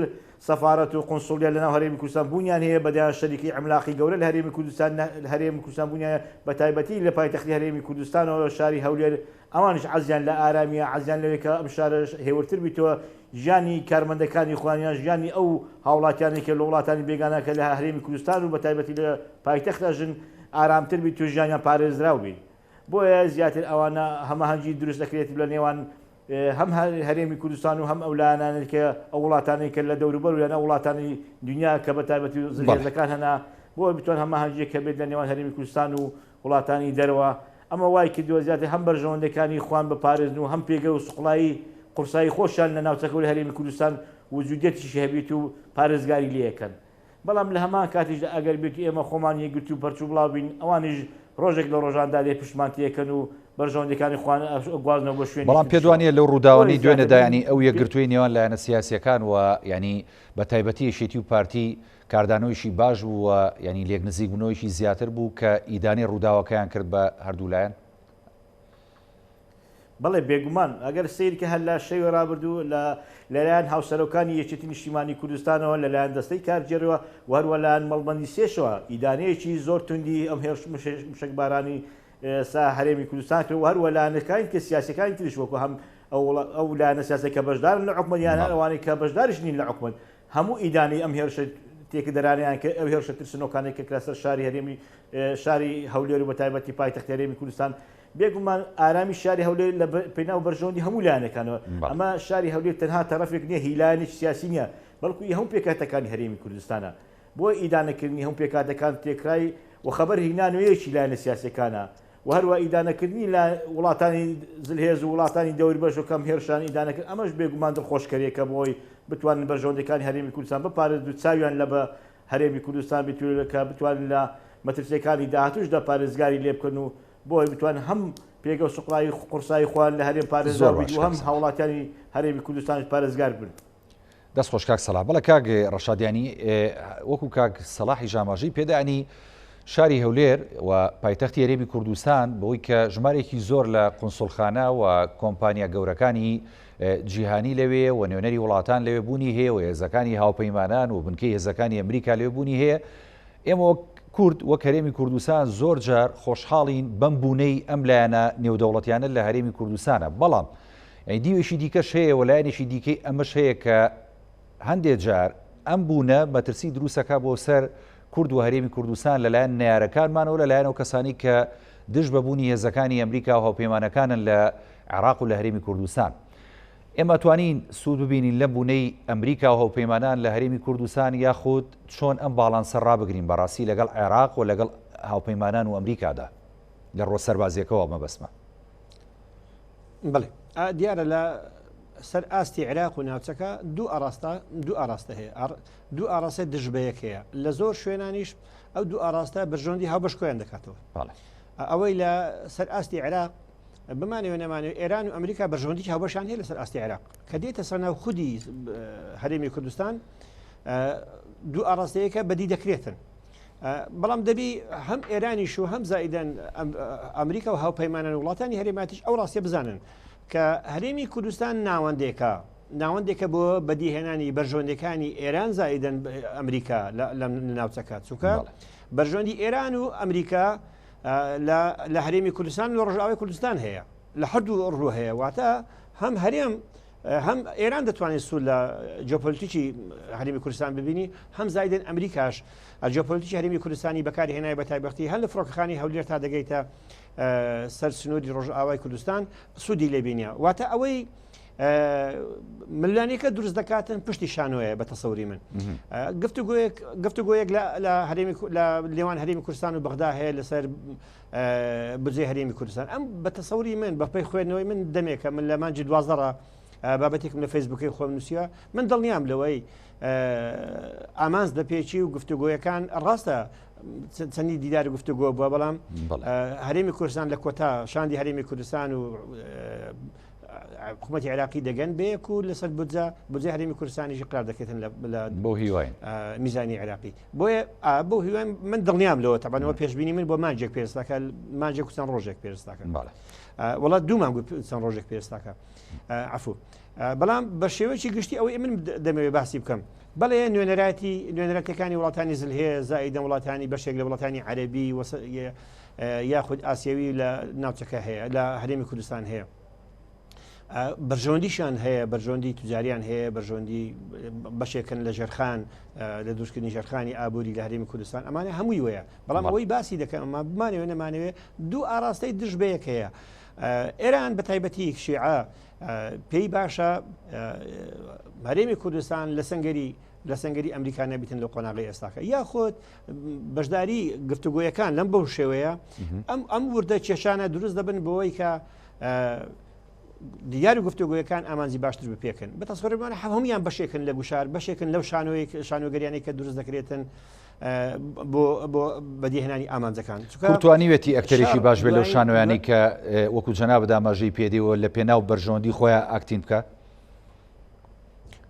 سەفارەت و قۆنسڵیا لەناو هەرێمی کوردستان بوونیان هەیە بەدیان شەریکی عملاقی گەورە لە هەرێمی کوردستان هەرێمی کوردستان بوونیان بە تایبەتی لە پایتەختی هەرێمی کوردستانەوە شاری هەولێر ئەوانش عەزیان لە ئارامیە عەزیان لەوەی کە ئەم شارە هێورتر بیتەوە ژیانی کارمەندەکانی خوانیان ژیانی ئەو هاوڵاتیانی کە لە وڵاتانی بێگانە کە لە هەرێمی کوردستان و بە تایبەتی لە پایتەختەژن ئارامتر بیت و ژیانیان پارێزراو بین. بۆیە زیاتر ئەوانە هەماهەنگی دروست دەکرێت لە نێوان هەم هەرێمی کوردستان و هەم ئەو لایەنانێک کە ئەو وڵاتانی کە لە دەوروبەر و لەناو وڵاتانی دنیا کە بە تایبەتی و زلهێزەکان هەنا بۆ بتوان هەماهەنگیەک کە بێت لە نێوان هەرێمی کوردستان و وڵاتانی دەرەوە. ئەمە وای کردووە زیاتر هەم بەرژەوەندەکانی خوان بپارێزن و هەم پێگە و سوقڵایی قورسایی خۆشیان لە ناوچەکە و لە هەرێمی کوردستان وجودێتیشی هەبێت و پارێزگاری لێەکەن. بەڵام لە هەمان کاتیشدا ئەگەر بێت ئێمە خۆمان یەکگرتو و پەرچوو بڵاو بین ئەوانیش ڕۆژێک لە ڕۆژاندا لێ پشمانتیەکەن و بەرژەوەندەکانی خوان گوازنەوە بە شوێن. بەڵام پێدوانیە لەو ڕووداوانی دوێنێدا ینی ئەو یەکگرتووی نێوان لایەنە سیاسیەکان و ینی بە تایبەتی یەکێتی و پارتی کاردانەوەیشی باش بوو و ینی لێک نزیک بوونەوەیشی زیاتر بوو کە ئیدانی ڕووداوەکەیان کرد بە هەردوو لایەن. بەڵێ بێگومان ئەگەر سیرکە هەر لە شەوی ڕابردوو لەلایەن هاوسەرۆکانی یەکێتی نیشتیمانی کوردستانەوە لەلایەن دەستەی کارگێڕەوە وهەروە لایەن مەڵبەندی سێشەوە ئیدانەیەکی زۆر توندی ئەم هێرش مشکبارانی سا هەرێمی کوردستان کرد و هەروە لایەنەکانی کە سیاسەکانی تریش وەکو هەم ئەو لایەنە سیاسە کە بەشدارن لە حکومەتیان ئەوانەی کە بەشداریش نین لە حکومەت هەموو ئیدانی ئەم هێرشە تێکدەرانیان کە ئەو هێرشە ترسنۆکانی کە لەسەر شاری هەرێمی شاری هەولێر و بە تایبەتی پایتەختی هەرێمی کوردستان بێگومان ئارامی شاری هەولێر لە پێناو بەرژەوەندی هەموو لایەنەکانەوە. ئەمە شاری هەولێر تەنها تەرەفێک نییە هیلایەنێکی سیاسی نییە بەڵکو هەموو پێکاتەکانی هەرێمی کوردستانە بۆ ئیدانەکردنی هەموو پێکاتەکان تێکرای و خەبەر هینانوەیەکی لایەنە سیاسەکانە و هەروە ئیدانەکردنی لە وڵاتانی زلهێز و وڵاتانی دەوروبەر و کەم هێرشان ئیدانەکرد ئەمەش بێگومان دڵخۆشکەرێکە بۆی بتوانن بەرژەوەندەکانی هەرێمی کوردستان بپارێز و چاویان لە بە هەرێمی کوردستان بتوانن بتوانن لە مەترسیەکانی داهاتوشدا پارێزگاری لێ بکەن و بۆی بتوان هەم پێگە و سوقڵایی قورسایی خوان لە هەرێم پارێزگار بن و هەم هاوڵاتیانی هەرێمی کوردستان پارێزگار بن. دەست خۆش کاک سەلاح. بەڵێ کاک ڕەشادیانی وەکو کاک سەلاحی ژاماژی پێدانی شاری هەولێر و پایتەختی هەرێمی کوردستان بەوەی کە ژمارێکی زۆر لە قونسڵخانە و کۆمپانیا گەورەکانی جیهانی لەوێ و نوێنەری وڵاتان لەوێ بوونی هەیە و هێزەکانی هاوپەیمانان و بنکەی هێزەکانی ئەمریکا لەوێ بوونی هەیە. ئێمە کورد وەک هەرێمی کوردستان زۆر جار خۆشحاڵین بەم بوونەی ئەم لایەنە نێودەوڵەتیانە لە هەرێمی کوردستانە بەڵام دیوێشی دیکەش هەیە و لایەنێکی دیکەی ئەمەش هەیە کە هەندێک جار ئەم بوونە مەترسی دروستەکە بۆ سەر کورد و هەرێمی کوردستان لەلایەن نەیارەکانمانەوە لەلایەنەوە کەسانی کە دژ بەبوونی هێزەکانی ئەمریکا و هاوپەیمانەکانن لە عێراق و لە هەرێمی کوردستان. ئێمە توانین سوود ببینین لە بوونەی ئەمریکا و هاوپەیمانان لە هەرێمی کوردستان یاخود چۆن ئەم باڵانسە ڕابگرین بەڕاستی لەگەڵ عێراق و لەگەڵ هاوپەیمانان و ئەمریکادا لە ڕۆ سەربازیەکەەوە مەبەسمە. بڵێ دیارە لە سەر ئاستی عێراق و ناوچەکە دوو ئاراستە هەیە دوو ئاراستە دژبەیەک هەیە لە زۆر شوێنانیش ئەو دوو ئاراستە بەرژۆندی هاوبەشکۆیان دەکاتەوە. ئەوەی لە سەر ئاستی عێراق بمانەوە نەمانەوە ئێران و ئەمریکا بەرژۆندی هاوبەشان هەیە لەسەر ئاستی عێراق کە دێتە سەرناو خودی هەرێمی کوردستان دوو ئاراستەیەکە بەدی دەکرێتن. بەڵام دەبی هەم ئێرانیش و هەم زائیدەن ئەمریکا و هاوپەیمانان وڵاتانی هەرێماتیش ئەو ڕاستیە بزانن کە هەرێمی کوردستان ناوەندێکە بۆ بەدیهێنانی بەرژۆندەکانی ئێران زائیدەن ئەمریکا لە ناوچەکە چووکە بەرژۆندی ئێران و ئەمریکا لە هەرێمی کوردستان و ڕۆژاوی کوردستان هەیە لە هەردوو ڕوو هەیە واتە هەم هەرێم هەم ئێران دەتوانێت سوود لە جۆپۆلیتیکی هەرێمی کوردستان ببینی هەم زایدن ئەمریکاش جۆپۆلیتیکی هەرێمی کوردستانی بەکارهێنای بە تایبەتی هەر لە فڕۆکەخانی هەولێر تا دەگەیتە سەر سنووری ڕۆژئاوای کوردستان سوودی لێبینە واتە ئەوەی ملانێکە دروست دەکاتن پشتی شانۆیە بە تەسەوری من گفتوگۆیەک لە لێوان هەرێمی کوردستان و بەغدا هەیە لەسەر بجێ هەرێمی کوردستان ئەم بە تەسەوری من بەپەی خوێندنەوەی من دەمێکە من لە مانجی 12 بابەتێکم لە فەیسبووکەی خۆم نووسیوە من دڵنیام لەوەی ئامانز دەپێکی و گفتوگۆیەکان ڕاستە چەندی دیداری گفتوگۆ بووە بەڵام هەرێمی کوردستان لە کۆتا شاندی هەرێمی کوردستان و حکوومەتی عێراقی دەگەن بەیەک و لەسەر بودجێ هەرێمی کوردستانیشی قرار دەکەێتن بۆ هیوای میزانی عێراقی بۆیە بۆ هیوای من دڵنیام لەوە تەبانەوە پێشبینی من بۆ مانجێک پێرستاکە مانجێک کوچەند ڕۆژێک پێرستاکە وڵات دوو مانگ چەند ڕۆژێک پێرستاکە عفو بەڵام بە شێوەیەکی گشتی ئەوەی من دەمەوێت باسی بکەم بەڵێ نوێنەراتەکانی وڵاتانی زل هەیە زائیدەن وڵاتانی بەشێک لە وڵاتانی عەرەبی یاخود ئاسیاوی لە ناوچەکە هەیە لە هەرێمی کوردستان هەیە بەرژۆندیشان هەیە بەرژۆندی توجاریان هەیە بەرژۆندی بەشێکن لە ژێرخان لە دروستکردنی ژێرخانی ئابووری لە هەرێمی کوردستان ئەمانە هەمووی وەیە بەڵام ئەوەی باسی دەکەم ئەمە بمانەوێ نەمانەوێت دوو ئاراستەی دژبەیەک هەیە ئێران بە تایبەتی شیعە پێی باشە هەرێمی کوردستان لە سەنگەری ئەمریکا نەبیتن لە قۆناغی ئێستاکە یاخۆت بەشداری گفتوگۆیەکان لەم بەو شێوەیە ئەم وردە کێشانە دروست دەبن بەوەی کە دیاری گفتوگویەکان ئامانزی باشتر بپێکن بە تەسەوڕێمان هەمومیان بەشێکن لە گوشار بەشێکن لەو شانۆگەریانی کە دروست دەکرێتن بۆ بەدیهێنانی ئامانجەکان توانیوێتی ئەکتەرێکی باش بێت لەو شانۆیانی کە وەکو جەناب داماژەی پێدەوە لە پێناو بەرژۆندی خۆیان ئاکتین بکە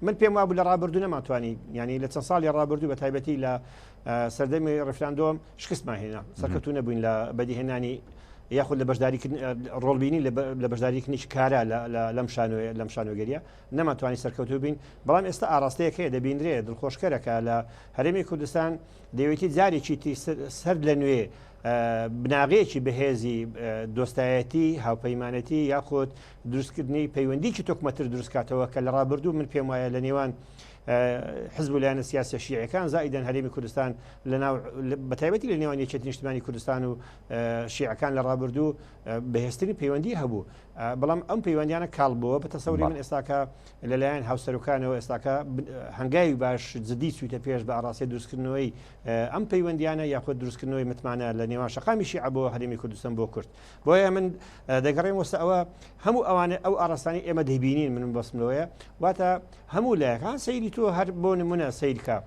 من پێم وابوو لە ڕابردوو نەماتوانی ینی لە چەند ساڵی ڕابردوو بە تایبەتی لە سەردەمی ڕفراندۆم شکستمان هێنا سەرکەوتو نەبووین لە بەدیهێنانی یاخود لە بەشداری ڕۆڵبینی لە بەشداریکردنیش کارە لەم شانۆگەریە نەماتوانی سەرکەوتوو بین بەڵام ئێستا ئاراستەیەک هەیە دەبینرێت دڵخۆشکەرەکە لە هەرێمی کوردستان دەیەوێتی جارێکی سەر لە نوێ بناغەیەکی بەهێزی دۆستایەتی هاوپەیمانەتی یاخود دروستکردنی پەیوەندیکی تۆکمەتر دروستکاتەوە کە لە ڕابردوو من پێم وایە لە نێوان حزب و لایەنە سیاسە شیعەکان زائیدەن هەرێمی کوردستان بەتایبەتی لە نێوان یەکێتی نیشتیمانی کوردستان و شیعەکان لە ڕابردوو بەهێزترین پەیوەندی هەبوو بەڵام ئەم پەیوەندیانە کاڵ بووە بە تەسەوری من ئێستاکە لەلایەن هاوسەرۆکانەوە ئێستاکە هەنگاوی باش جدی سویتە پێش بە ئاڕاستی دروستکردنەوەی ئەم پەیوەندیانە یاخود دروستکردنەوەی متمانە لە نێوان شەقامی شیعە بۆ هەرێمی کوردستان بۆ کورد بۆیە من دەگەڕێم وەستا ئەوە هەموو ئەوانە ئەو ئاراستانی ئێمە دەیبینین من بەسملەوەیە واتە هەموو لایەکان سەیری تۆ هەر بۆ نمونە سیرکە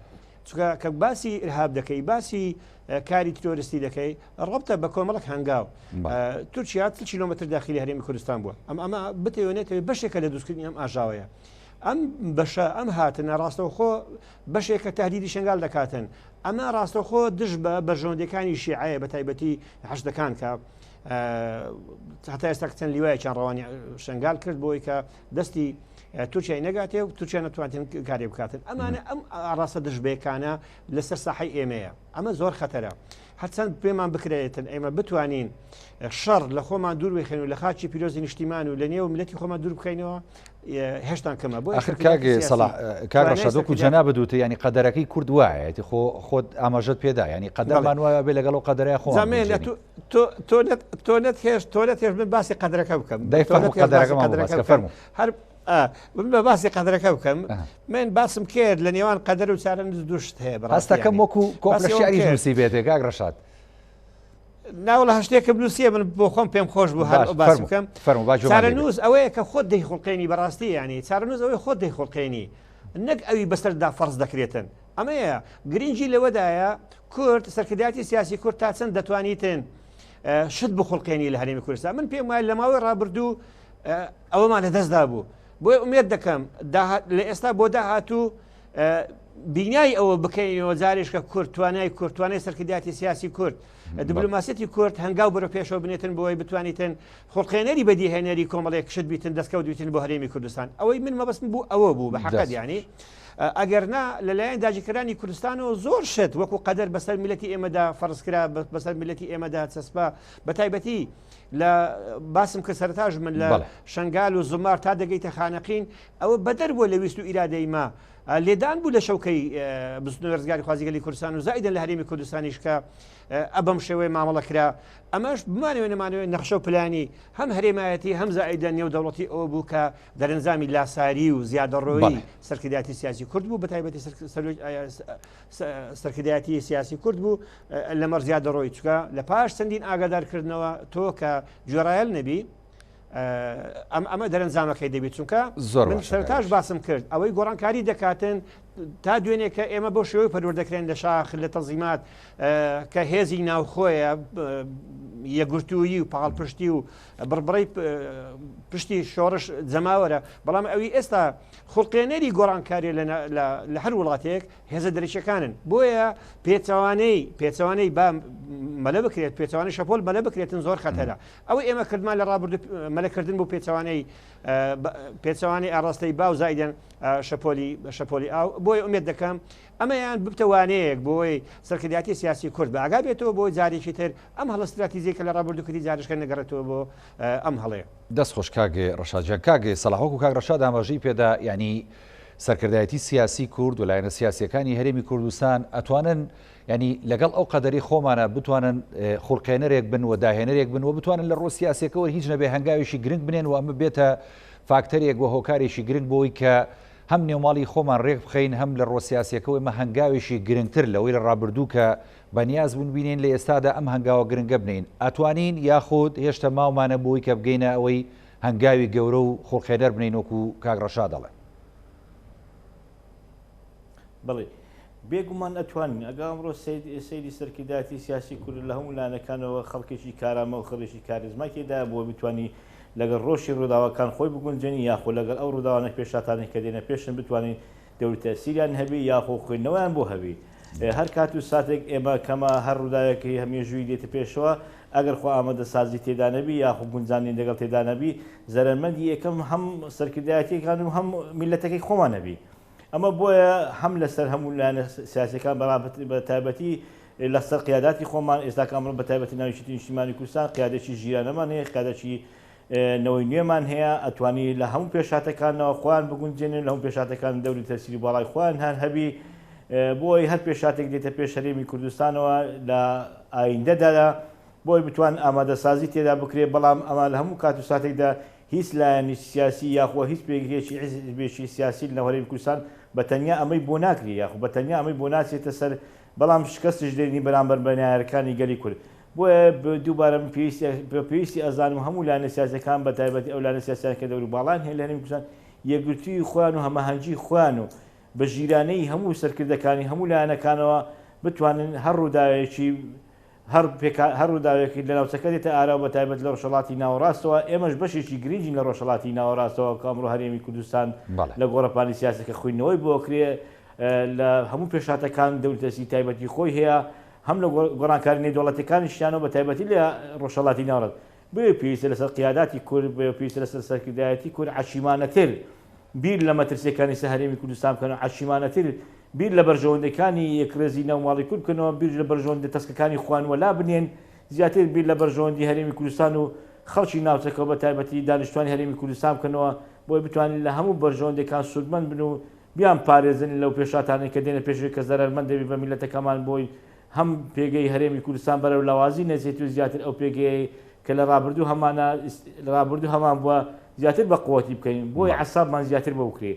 چونکە کە باسی ئرهاب دەکەی باسی کاری تۆرستی دەکەی ڕبتە بە کۆمەڵک هەنگاو تورکیا 40 کیلۆمتر داخلی هەرێمی کوردستان بووە ئەمە بتەوێنێتەوە بەشێکە لە دروستکردنی ئەم ئاژاوەیە ئەم بەشە ئەم هاتنە ڕاستەوخۆ بەشێکە تهدیدی شنگال دەکاتن ئەمە ڕاستەوخۆ دژ بە بەرژۆندەکانی شیعەیە بە تایبەتی حەشدەکان کە هەتا ئێستا چەند لیوایەکیان ڕەوانی شنگال کرد بۆی کە دەستی تورکیای نەگاتێ و تورکیا نەتوانێت کاری بکاتن ئەمانە ئەم ڕاستە دژبەیەکانە لەسەر ساحەی ئێمەیە ئەمە زۆر خەتەرە هەرچەند پێمان بکرێتن ئێمە بتوانین شەڕ لە خۆمان دوور بخێن و لە خاچی پیرۆزی نیشتیمان و لە نێو ملەتی خۆمان دوور بخینەوە هێشتان کەمە بۆ آخر کاگ ڕەشاد وەکو جەناب بدوتە ینی قەدەرەکەی کورد وایەتی خۆت ئاماژەت پێدا ینی قەدەرمان وایە بێ لەگەڵ قەدەرای خۆ تۆلەت هێش من باسی قەدەرەکە بکەم هەر بە باسی قەدەرەکە بکەم من باسم کرد لە نێوان قەدەر و چارەنووس دووشت هەیە هەستەکەم وەکو کۆپڵە شیعری نووسی بێتێ کاگ ڕەشاد ناوڵە هەشتێکە بنووسیە من بۆ خۆم پێم خۆش بوو هەر باس بکەم چارەنووس ئەوەیە کە خۆت دەیخڵقێنی بەڕاستی ینی چارەنووس ئەوەی خۆت دەیخڵقێنی نەک ئەوی بەسەردا فەرز دەکرێتن ئەمەیە گرنگی لەوەدایە کورد سەرکردایەتی سیاسی کورد تا چەند دەتوانیتن شت بخڵقێنی لە هەرێمی کوردستان من پێم وایە لە ماوەی ڕابردوو ئەوەمان لە دەستدا بوو بۆی ئومێد دەکەم لە ئێستا بۆ داهاتوو بینایی ئەوە بکەینەوە جارێش کە کورتوانای سەرکردایەتی سیاسی کورد دیبلۆماسیەتی کورد هەنگاو بەرە پێشەوە بنێتن بۆی بتوانیتن خۆڵقێنەری بەدیهێنەری کۆمەڵێک شت بیتن دەستکەوت بیتن بۆ هەرێمی کوردستان ئەوەی من مەبەستم بوو ئەوە بوو بە حەقەت ینی ئەگەرنا لەلایەن داگیرکەرانی کوردستانەوە زۆر شت وەکو قەدەر بەسەر میلەتی ئێمەدا فەرزکرا بەسەر میلەتی ئێمەدا چەسپا بە تایبەتی لە باسم کە سەرتاژ من لە شنگال و زمار تا دەگەیتە خانەقین ئەوە بەدەر بووە لە ویست و ئیرادەی ما لێدان بوو لە شەوکەی بستنەوەی ڕزگاری خوازیگەلی کوردستان و زائیدەن لە هەرێمی کوردستانیش کە ئەبەم شێوەیە مامەڵە کرا ئەمەش بمانەوە نەمانەوە نەخشە و پلانی هەم هەرێمایەتی هەم زائیدە نێو دەوڵەتی ئەوە بوو کە دەرەنجامی لاساری و زیادەڕۆیی سەرکردایەتی سیاسی کورد بوو بە تایبەتی سەرکردایەتی سیاسی کورد بوو لەمەڕ زیادەڕۆی چکە لە پاش چەندین ئاگادارکردنەوە تۆ کە جۆرایەل نەبی ئەمە دەرەنجامەکەی دەبێت چونکە من سەرتاش باسم کرد ئەوەی گۆڕانکاری دەکاتن تا دوێنێ کە ئێمە بۆ شێوەی پەروەردە دەکرێن لە شاخ لە تەنزیمات کە هێزی ناوخۆیە یەکگرتوویی و پاڵپشتی و بڕبڕی پشتی شۆڕش جەماوەرە بەڵام ئەوی ئێستا خوڵقێنەری گۆڕانکاری لە هەر وڵاتێک هێزە دەرەچەکانن بۆیە پێچەوانەی با مەلە بکرێت پێچوانی شەپۆل مەلە بکرێتن زۆر خەتەرە ئەوەی ئێمە کردمان لە ڕابردوو مەلەکردن بۆ پێچەوانی ئاڕاستەی با و زایدەن شەپۆلی ئاو بۆی ئومێد دەکەم ئەمەیان بتەوانەیەک بۆی سەرکردایەتی سیاسی کورد بە ئاگا بێتەوە بۆ جارێکی تر ئەم هەڵە استراتیزیە کە لە ڕابردووکردی جارشکە نەگەڕێتەوە بۆ ئەم هەڵەیە دەست خۆش کاگێ ڕەشادجان کاگێ سەلاحۆک و کاگ ڕەشاد ئاماژەی پێدا ینی سەرکردایەتی سیاسی کورد و لایەنە سیاسیەکانی هەرێمی کوردستان ئەتوانن ینی لەگەڵ ئەو قەدەری خۆمانە بتوانن خوڵقێنەرێک بن و داهێنەرێک بن و بتوانن لە ڕۆ سیاسیەکەەوە هیچ نەبێ هەنگاویشی گرنگ بنێن و ئەمە بێتە فاکتەرێک بۆ هۆکارێکی گرنگ بۆی کە هەم نێوماڵی خۆمان ڕێک بخەین هەم لە ڕۆ سیاسیەکەەوە ئمە هەنگاوێکی گرنگتر لەوەی لە ڕابردوو کە بەنیاز بوون بینین لە ئێستادا ئەم هەنگاوە گرنگە بنین ئەتوانین یاخود هێشتا ماومانە بۆی کە بگەینە ئەوەی هەنگاوی گەورە و خوڵقێنەر بنین وەکو کاگ ڕەشاد دەڵێ بڵێ بێگومان ئەتوانین ئەگە ئەمڕۆ سەیری سەرکردایەتی سیاسی کورد لە هەموو لایەنەکانەوە خەڵکێکی کارامە و خەڵێکی کاریزماکێدا بۆ بتوانی لەگەڵ ڕۆژی ڕووداوەکان خۆی بگونجێنی یاخۆ لەگەڵ ئەو ڕووداوانە پێشاتانێک کە دێنە پێشن بتوانین دەوری سیریان هەبی یاخۆ خوێندنەوەیان بۆ هەبی هەر کات و ساتێک ئێمە کەمە هەر ڕووداوەکەی هەمێژووی دێتە پێشەوە ئەگەر خۆ ئامادە سازی تێدا نەبی یاخۆ گونجانی لەگەڵ تێدا نەبی زەرمەندی یەکەم هەم سەرکردایەتیەکان و هەم میلەتەکەی خۆمان نەبی ئەمە بۆیە هەم لەسەر هەموو لایەنە سیاسیەکان بە تایبەتی لەسەر قیاداتی خۆمان ئێستا ئەمڕۆ بە تایبەتی ناوچێتی نیشتیمانی کوردستان قیادێکی ژیرانەمان هەیە قیادێکی نەوەی نوێمان هەیە ئەتوانی لە هەموو پێشاتەکانەوە خۆیان بگونجێنن لە هەموو پێشاتەکان دەوری تەسیری باڵای خۆیان هەر هەبی بۆی هەر پێشاتێک دێتە پێش هەرێمی کوردستانەوە لە ئایندەدا بۆی بتوان ئامادەسازی تێدا بکرێت بەڵام ئەمە لە هەموو کات و ساتێکدا هیچ لایەنی سیاسی یاخۆ هیچ پێگرێکی سیاسی لە هەرێمی کوردستان بەتەنیا ئەمەی بۆ ناکری یاخۆ بەتەنیا ئەمەی بۆ ناچێتە سەر بەڵام شکستش دێنی بەرامبەر بەنایەکانی گەلی کورد بۆیە دووبارە پێویستی ئەزانم هەموو لایەنە سیاسەکان بە تایبەتی ئەو لایەنە سیاسیان کە دەوری باڵان هەیە لە هەرێمی کوردستان یەکگرتووی خۆیان و هەمەهەنگی خۆیان و بە ژیرانەی هەموو سەرکردەکانی هەموو لایەنەکانەوە بتوانن هەر ڕووداوێکی هەر ڕووداوێکی لە ناوچەکە دێتە ئاراوە بە تایبەت لە ڕۆژهەڵاتی ناوەڕاستەوە ئێمەش بەشێکی گرنگین لە ڕۆژهەڵاتی ناوەڕاستەوە کە ئەمڕۆ هەرێمی کوردستان لە گۆڕەپانی سیاسەکە خوێندنەوەی بۆ کرێ لە هەموو پێشاتەکان دەوڵەتی تایبەتی خۆی هەیە هەم لە گۆڕانکاری نێودەوڵەتەکانیشیانەوە بە تایبەتی لە ڕۆژهەڵاتی ناوەڕاست بێ پێویستە لەسەر قیاداتی کورد بێ پێویستە لەسەر سەرکردایەتی کورد عەشیمانەتر بیر لە مەترسیەکانی سەر هەرێمی کوردستان بکەن و عەشیمانەتر بیر لە بەرژەوەندەکانی یەکڕێزی ناوماڵی کورد بکەنەوە، بیر لە بەرژەوەندە تەسکەکانی خوانوەلا بنێن، زیاتر بیر لە بەرژەوەندی هەرێمی کوردستان و خەڵکی ناوچەکەەوە بە تایبەتی دانیشتوانی هەرێمی کوردستان بکەنەوە بۆی بتوانین لە هەموو بەرژەوەندەکان سوودمەند بن و بیان پارێزن لەو پێشاتانەی کە دێنە پێشوی کە زەرمەند دەبی بە میلەتەکەمان بۆی هەم پێگەی هەرێمی کوردستان بەرەو لاوازی نەچێت و زیاتر ئەو پێگەی کە لە ڕابردوو هەمان بووە زیاتر بە قووەتی بکەین بۆی عەسابمان زیاتر بەوکرێ.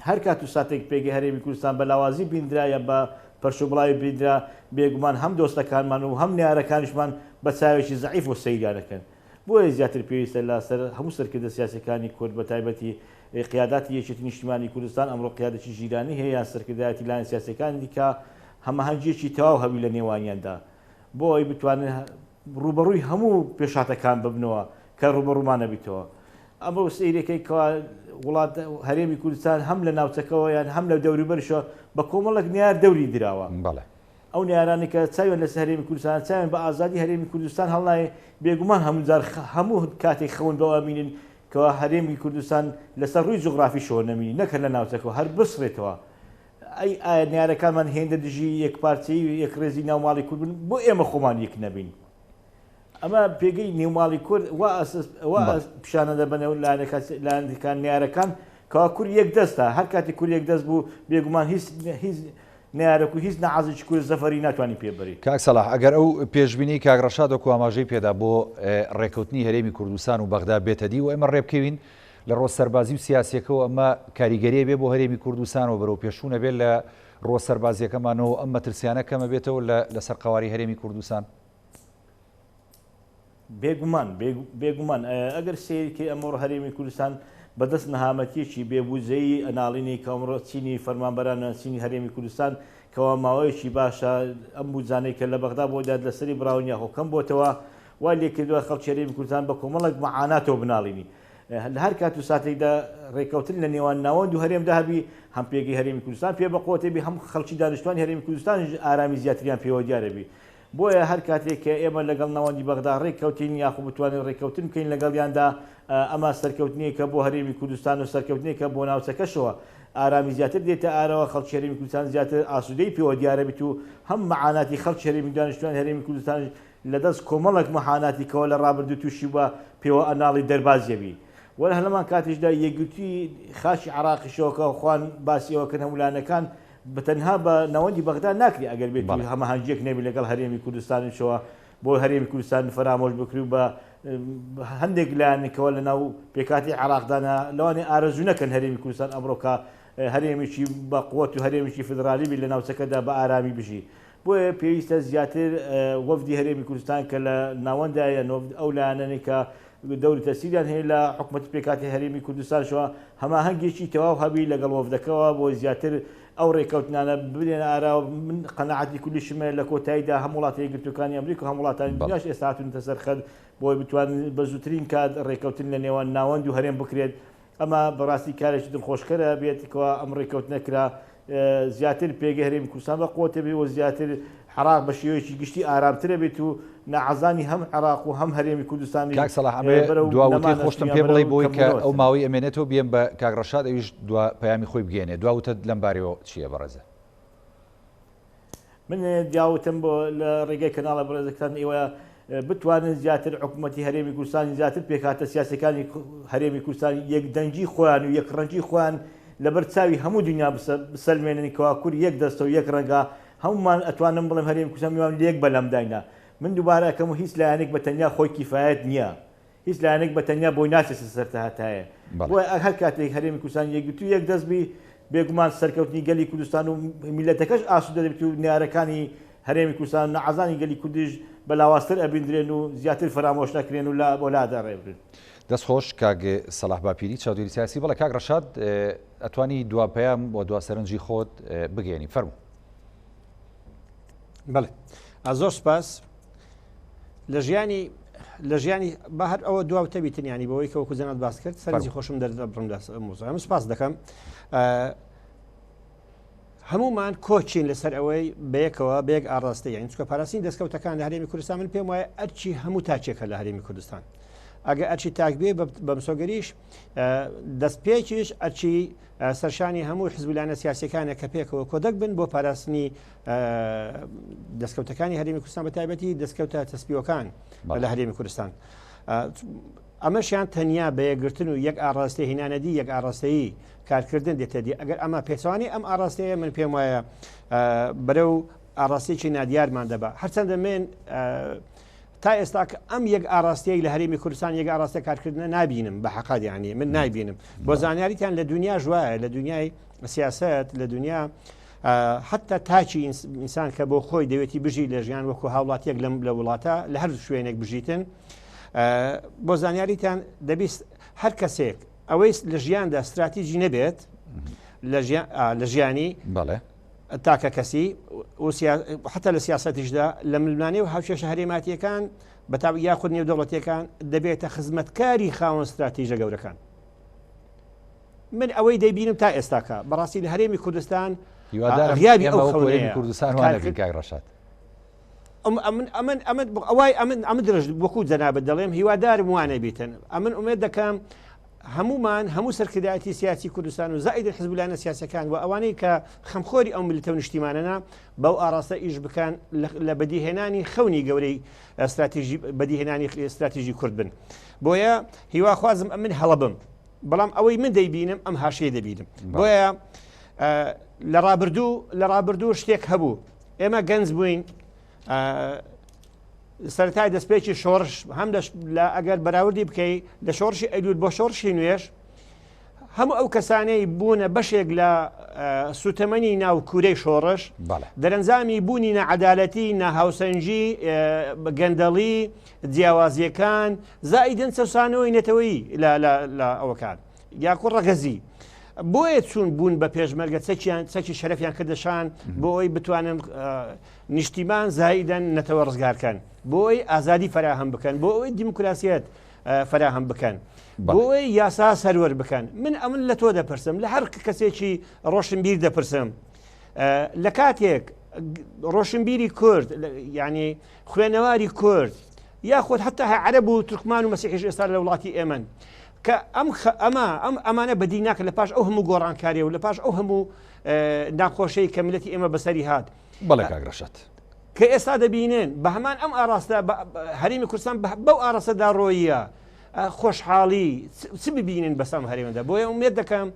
هەر کات و ساتێک پێگەی هەرێمی کوردستان بە لاوازی بیندرایە بە پەرشوبڵاوی بیندرا بێگومان هەم دۆستەکانمان و هەم نیارەکانیشمان بە چاوێکی زەعیف و سەیرانەکەن. بۆیە زیاتر پێویستە لەسەر هەموو سەرکردە سیاسەکانی کورد بە تایبەتی قیاداتی یەکێتی نیشتیمانی کوردستان ئەمڕۆ قیادەتی ژیرانی هەیە سەرکردایەتی لایەن سیاسەکانی دیکە هەمەهەنگێکی تەواو هەبی لە نێوانیاندا بۆ ئەوی بتوانن ڕوبەڕووی هەموو پێشاتەکان ببنەوە کە ڕوبەڕوومان نەبیتەوە. ئەمڕۆ سەیرەکەی وڵات هەرێمی کوردستان هەم لە ناوچەکەەوە یان هەم لە دەوروبەرشەوە بە کۆمەڵک نیار دەوری دراوە. ئەو نیارانی کە چاوێن لەسەر هەرێمی کوردستان چاوێن بە ئازادی هەرێمی کوردستان هەڵنایە بێگومان هەموو کاتێک خەون بەوە بینین کەەوە هەرێمی کوردستان لەسەر ڕووی جوغرافی شۆ نەمینی نەکە لە ناوچەکەەوە هەر بسڕێتەوە. ئەی ئایا نیارەکانمان هێندە دژی یەکپارچەی یەکڕێزی ناوماڵی کورد بن بۆ ئێمە خۆمان یەک نەبین. ئەمە پێگەی نێوماڵی کورد پیشانە دەبنەوە لایەنەکان نیارەکان کەوا کوور یەک دەستە هەر کاتی کوور یەک دەست بوو بێگومان هیچ نیارەک و هیچ نەعازی کورد زەفەری ناتوانانی پێبڕی. کاک سەلاح ئەگەر ئەو پێشبینی کاک ڕەشاد وەکو ئاماژەی پێدا بۆ ڕێکەوتنی هەرێمی کوردستان و بەغدا بێتەدی و ئێمە ڕێبکەوین لە ڕۆسەربازی و سیاسیەکەەوە ئەمە کاریگەریە بێ بۆ هەرێمی کوردستان و بەرەو پێشوونە بێت لە ڕۆسەربازیەکەمانەوە ئەم مەترسیانە کەمە بێتەوە لەسەر قەواری هەرێمی کوردستان. بێگومان ئەگەر سیرکە ئەمڕۆ هەرێمی کوردستان بەدەست نەهامەتیەکی بێبووزەیی ئەناڵینی کە ئەمڕۆ چینی فەرمانبەرانە چینی هەرێمی کوردستان کەوا ماوەیەکی باشە ئەم بووزانەی کە لە بەغدا بۆ داد لەسەری براونیا خۆکەم بۆتەوە وای لێ کردووە خەڵکی هەرێمی کوردستان بە کۆمەڵک مەعاناتەوە بناڵینی لە هەر کات و ساتێکدا ڕێکەوتن لە نێوان ناوەند و هەرێمدا هەبی هەم پێگەی هەرێمی کوردستان پێ بەقوتێبی هەم خەڵکی دانیشتوانی هەرێمی کوردستان ئارامی زیاتریان پێوە دیارەبی. بۆیە هەر کاتێک کە ئێمە لەگەڵ ناوەندی بەغدا ڕێککەوتین یاخو بتوانین ڕێککەوتن بکەین لەگەڵیاندا ئەمە سەرکەوتنیەکە بۆ هەرێمی کوردستان و سەرکەوتنیەکە بۆ ناوچەکەشەوە ئارامی زیاتر دێتە ئارەوە خەڵکی هەرێمی کوردستان زیاتر ئاسوودەی پێوە دیارەبیت و هەم مەعاناتی خەڵکی هەرێمی دانیشتوانی هەرێمی کوردستان لەدەست کۆمەڵک مەحاناتی کەوە لە ڕابردوو تووشی بە پێوە ئەناڵی دەربازیەبی. وەرە هەلەمان کاتیشدا یەکگوتی خاچی عراقیشەوەکە خوان باسیەوەکەن هەمولانەکان بەتەنها بە ناوەندی بەغدا ناکری ئەگەر بێت هەمە هەنجێک نەبی لەگەڵ هەرێمی کوردستانیشەوە بۆ هەرێمی کوردستان فرامۆش بکری و بە هەندێک لایەنێکەوە لە ناو پێکاتی عراقدانە لەوانێ ئارەزوو نەکەن هەرێمی کوردستان ئەمڕۆکە هەرێمێکی بە قووەت و هەرێمێکی فدرالی بی لە ناوچەکەدا بە ئارامی بژی. بۆیە پێویستە زیاتر وەفدی هەرێمی کوردستان کە لە ناوەندایە ئەو لایەنەی کە دەوری تەسیریان هەیە لە حکوومەتی پێکاتی هەرێمی کوردستانشەوە هەماهەنگێکی تەواو هەبی لەگەڵ وەفدەکەەوە بۆ زیاتر ئەو ڕێکەوتنانە ببێنە ئاراوە من قەنەعەتی کولیشمە لە کۆتاییدا هەم وڵاتی یەکگرتوەکانی ئەمریکا و هەم وڵاتانی دنیاش ئێستا هاتوونەتە سەر خەت بۆی بتوانن بە زووترین کات ڕێکەوتن لە نێوان ناوەند و هەرێم بکرێت. ئەمە بەڕاستی کارێکی دڵخۆشکەرە بێتەوە ئەم ڕێکەوتنە کرا زیاتر پێگەی هەرێمی کوردستان بە قوتە بێ و زیاتر عراق بە شێوەیەکی گشتی ئارامترە بێت و نەعەزانی هەم عراق و هەم هەرێمی کوردستانی. کاک سەلاح دواوتەی خۆشتم پێ بڵێ بۆی کە ئەو ماوەی ئەمێنێتەوە بێن بە کاک ڕەشاد ئەویش دوا پەیامی خۆی بگەێنێ دواوتە لەم بارەوە چییە بەڕێزە؟ من دیاوتم بۆ لە ڕێگەی کەناڵە بەڕێزەکان ئێوە بتوانن زیاتر حکوومەتی هەرێمی کوردستانی زیاتر پێکاتە سیاسەکانی هەرێمی کوردستان یەکدەنگی خۆیان و یەکڕەنگی خۆیان لەبەر چاوی هەموو دنیا بسەلمێننی کەوا کوور یەک دەستە و یەک ڕەنگە هەمومان ئەتوانم بڵێم هەرێمی کوردستان میوان لێک بەلەمداینا. من دووبارەکەم و هیچ لایەنێک بە تەنیا خۆی کیفایەت نییە هیچ لایەنێک بە تەنیا بۆی ناچێت سەرتەهاتایە. بۆ هەر کاتێک هەرێمی کوردستان یەکگرتو یەک دەستبی بێگومان سەرکەوتنی گەلی کوردستان و میلەتەکەش ئاسوودە دەبێت و نیارەکانی هەرێمی کوردستان نەعەزانی گەلی کوردیش بەلاوااستر ئەبیندرێن و زیاتر فرامۆش نەکرێن و بۆ لادا ڕێبرن. دەستخۆش کاک سەلاح باپیری چاودێری سیاسی بەڵێ کاک ڕەشاد ئەتوانی دواپەیام بۆ دواسەرنجی خۆت بگەێنی فەرموو. بەڵێ زۆر سپاس لە ژیانی بە هەر ئەوە دواوتە بیتنیانی بەوەی کە وەکو جەنات باس کرد سەرنجی خۆشم دەردەبڕم مۆزۆ سپاس دەکەم. هەمومان کۆچین لەسەر ئەوەی بەیەکەوە بەیەک ئاڕاستی یان چکە پاراستنی دەستکەوتەکان لە هەرێمی کوردستان من پێم وایە ئەرچی هەموو تاچێکە لە هەرێمی کوردستان ئەگە ئەچی تاک بێ بەمسۆگەریش دەستپێکیش ئەچی سەرشانی هەموو حزبولانە سیاسەکانە کە پێکەوە کۆدەک بن بۆ پاراستنی دەستکەوتەکانی هەرێمی کوردستان بە تایبەتی دەستکەوتە تەسبیەکان لە هەرێمی کوردستان. ئەمەشیان تەنیا بە یەکگرتن و یەک ئاڕاستی هینانەدی یەک ئاڕاستەیی کارکردن دێتەدی ئەگەر ئەمە پێچوانی ئەم ئاڕاستەیە من پێم وایە بەرەو ئاڕاستێکی نادیارمان دەبا هەرچەندە من تا ئێستا ئەم یەک ئاڕاستەیە لە هەرێمی کوردستان یەک ئاڕاستە کارکردنە نابینم بە حەقات یعنی من نایبینم بۆ زانیاریتان لە دنیا ژوایە لە دنیای سیاست لە دنیا حتا تاچی ئینسان کە بۆ خۆی دەوێتی بژی لە ژیان وەکو هاوڵاتیەک لە وڵاتە لە هەر شوێنێک بژیتن بۆ زانیاریتان دەبیست هەر کەسێک ئەوەی لە ژیاندا استراتیژی نەبێت لە ژیانی تاکە کەسی حتا لە سیاسەتیشدا لە ملمانێ و هاوشێشە هەرێماتیەکان بەتاب یاخود نێودەوڵەتیەکان دەبێتە خزمەتکاری خاوەن استراتیژە گەورەکان. من ئەوەی دەیبینم تا ئێستاکە بەڕاستی لە هەرێمی کوردستان غیابی ئەو خەونەیە کوردستان وانەبی کاک ڕەشاد. ئەمە درژ وەکو جەنابەت دەڵێم هیوادارم وانە بیتن ئەمن ئومێد دەکەم هەمومان سەرکردایەتی سیاسی کوردستان و زائیدە حزبولانە سیاسەکان و ئەوانەی کە خەمخۆری ئەو ملتە و نیشتیمانەنا بەو ئاراستە ئیش بکەن لە بەدیهێنانی خەونی گەورەی بەدیهێنانی استراتیژی کورد بن. بۆیە هیواخوازم من هەڵە بم بەڵام ئەوەی من دەیبینم ئەم هاشەیە دەبینم. بۆیە لە ڕابردوو شتێک هەبوو ئێمە گەنج بووین سەرەتای دەستپێکی شۆڕش هەم ئەگەر بەراوردی بکەیت لە شۆڕشی ئەیلول بۆ شۆڕشی نوێش هەموو ئەو کەسانەی بوونە بەشێک لە سوتەمەنی ناو کوورەی شۆڕش دەرەنجامی بوونی نەعەدالەتی نەهاوسەنجی گەندەڵی جیاوازیەکان زائیدەن سەوسانەوەی نێتەوەیی لە ئەوەکان یاکو ڕەگەزی بۆیە چون بوون بە پێشمەرگە چەکی شەرەفیان کردشان بۆ ئەوی بتوانن نیشتیمان زائیدەن نەتەوە ڕزگارکەن بۆ ئەوی ئازادی فراهم بکەن بۆ ئەوەی دیموکراسیەت فراهم بکەن بۆ ئەوەی یاسا سەروەر بکەن. من ئەمن لە تۆ دەپرسم لە هەر کەسێکی ڕۆشنبیر دەپرسم لە کاتێک ڕۆشنبیری کورد یعنی خوێنەواری کورد یاخود حتا عەرەب و تورکمان و مەسیحیش ئێستا لە وڵاتی ئێمن کە ئەمانە بەدی ناکە لە پاش ئەو هەموو گۆڕانکاریە و لە پاش ئەو هەموو ناخۆشەی کە ملەتی ئێمە بەسەری هات بەڵێ کاک ڕەشاد کە ئێستا دەبینن بە هەمان ئەم ئاراستە هەرێمی کوردستان بەو ئاراستەدا ڕۆیە خۆشحاڵی چ ببینن بەسەم هەرێمەدا. بۆیە ئومێد دەکەم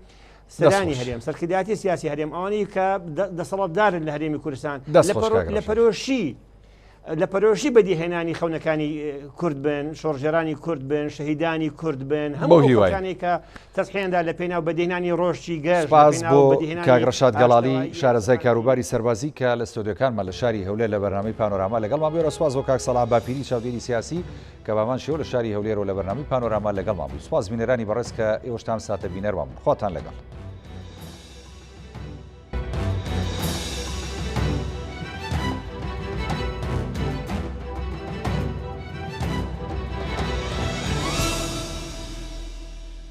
سەرانی هەرێم سەرکردایەتی سیاسی هەرێم ئەوانەی کە دەسەڵاتدارن لە هەرێمی کوردستان لە پەرۆشی بەدیهێنانی خەونەکانی کورد بن شۆڕژێرانی کورد بن شەهیدانی کورد بن هەمووەکانی کە تەسحێندا لە پێناو بەدیهێنانی ڕۆژی گەشت بۆ کاک ڕەشاد گەڵاڵی شارەزای کاروباری سەربازی کە لە ستۆدیۆکانمان لە شاری هەولێر لە بەرنامەی پانۆراما لەگەڵمان بێرە سواز بۆ کاک سەڵام باپیری چاودێری سیاسی کە بامان شێوە لە شاری هەولێر و لە بەرنامەی پانۆراما لەگەڵمان بوو. سواز بینەرانی بەڕێز کە ئێوەش تام ساتە بینەرمان بوون. خواتان لەگەڵ.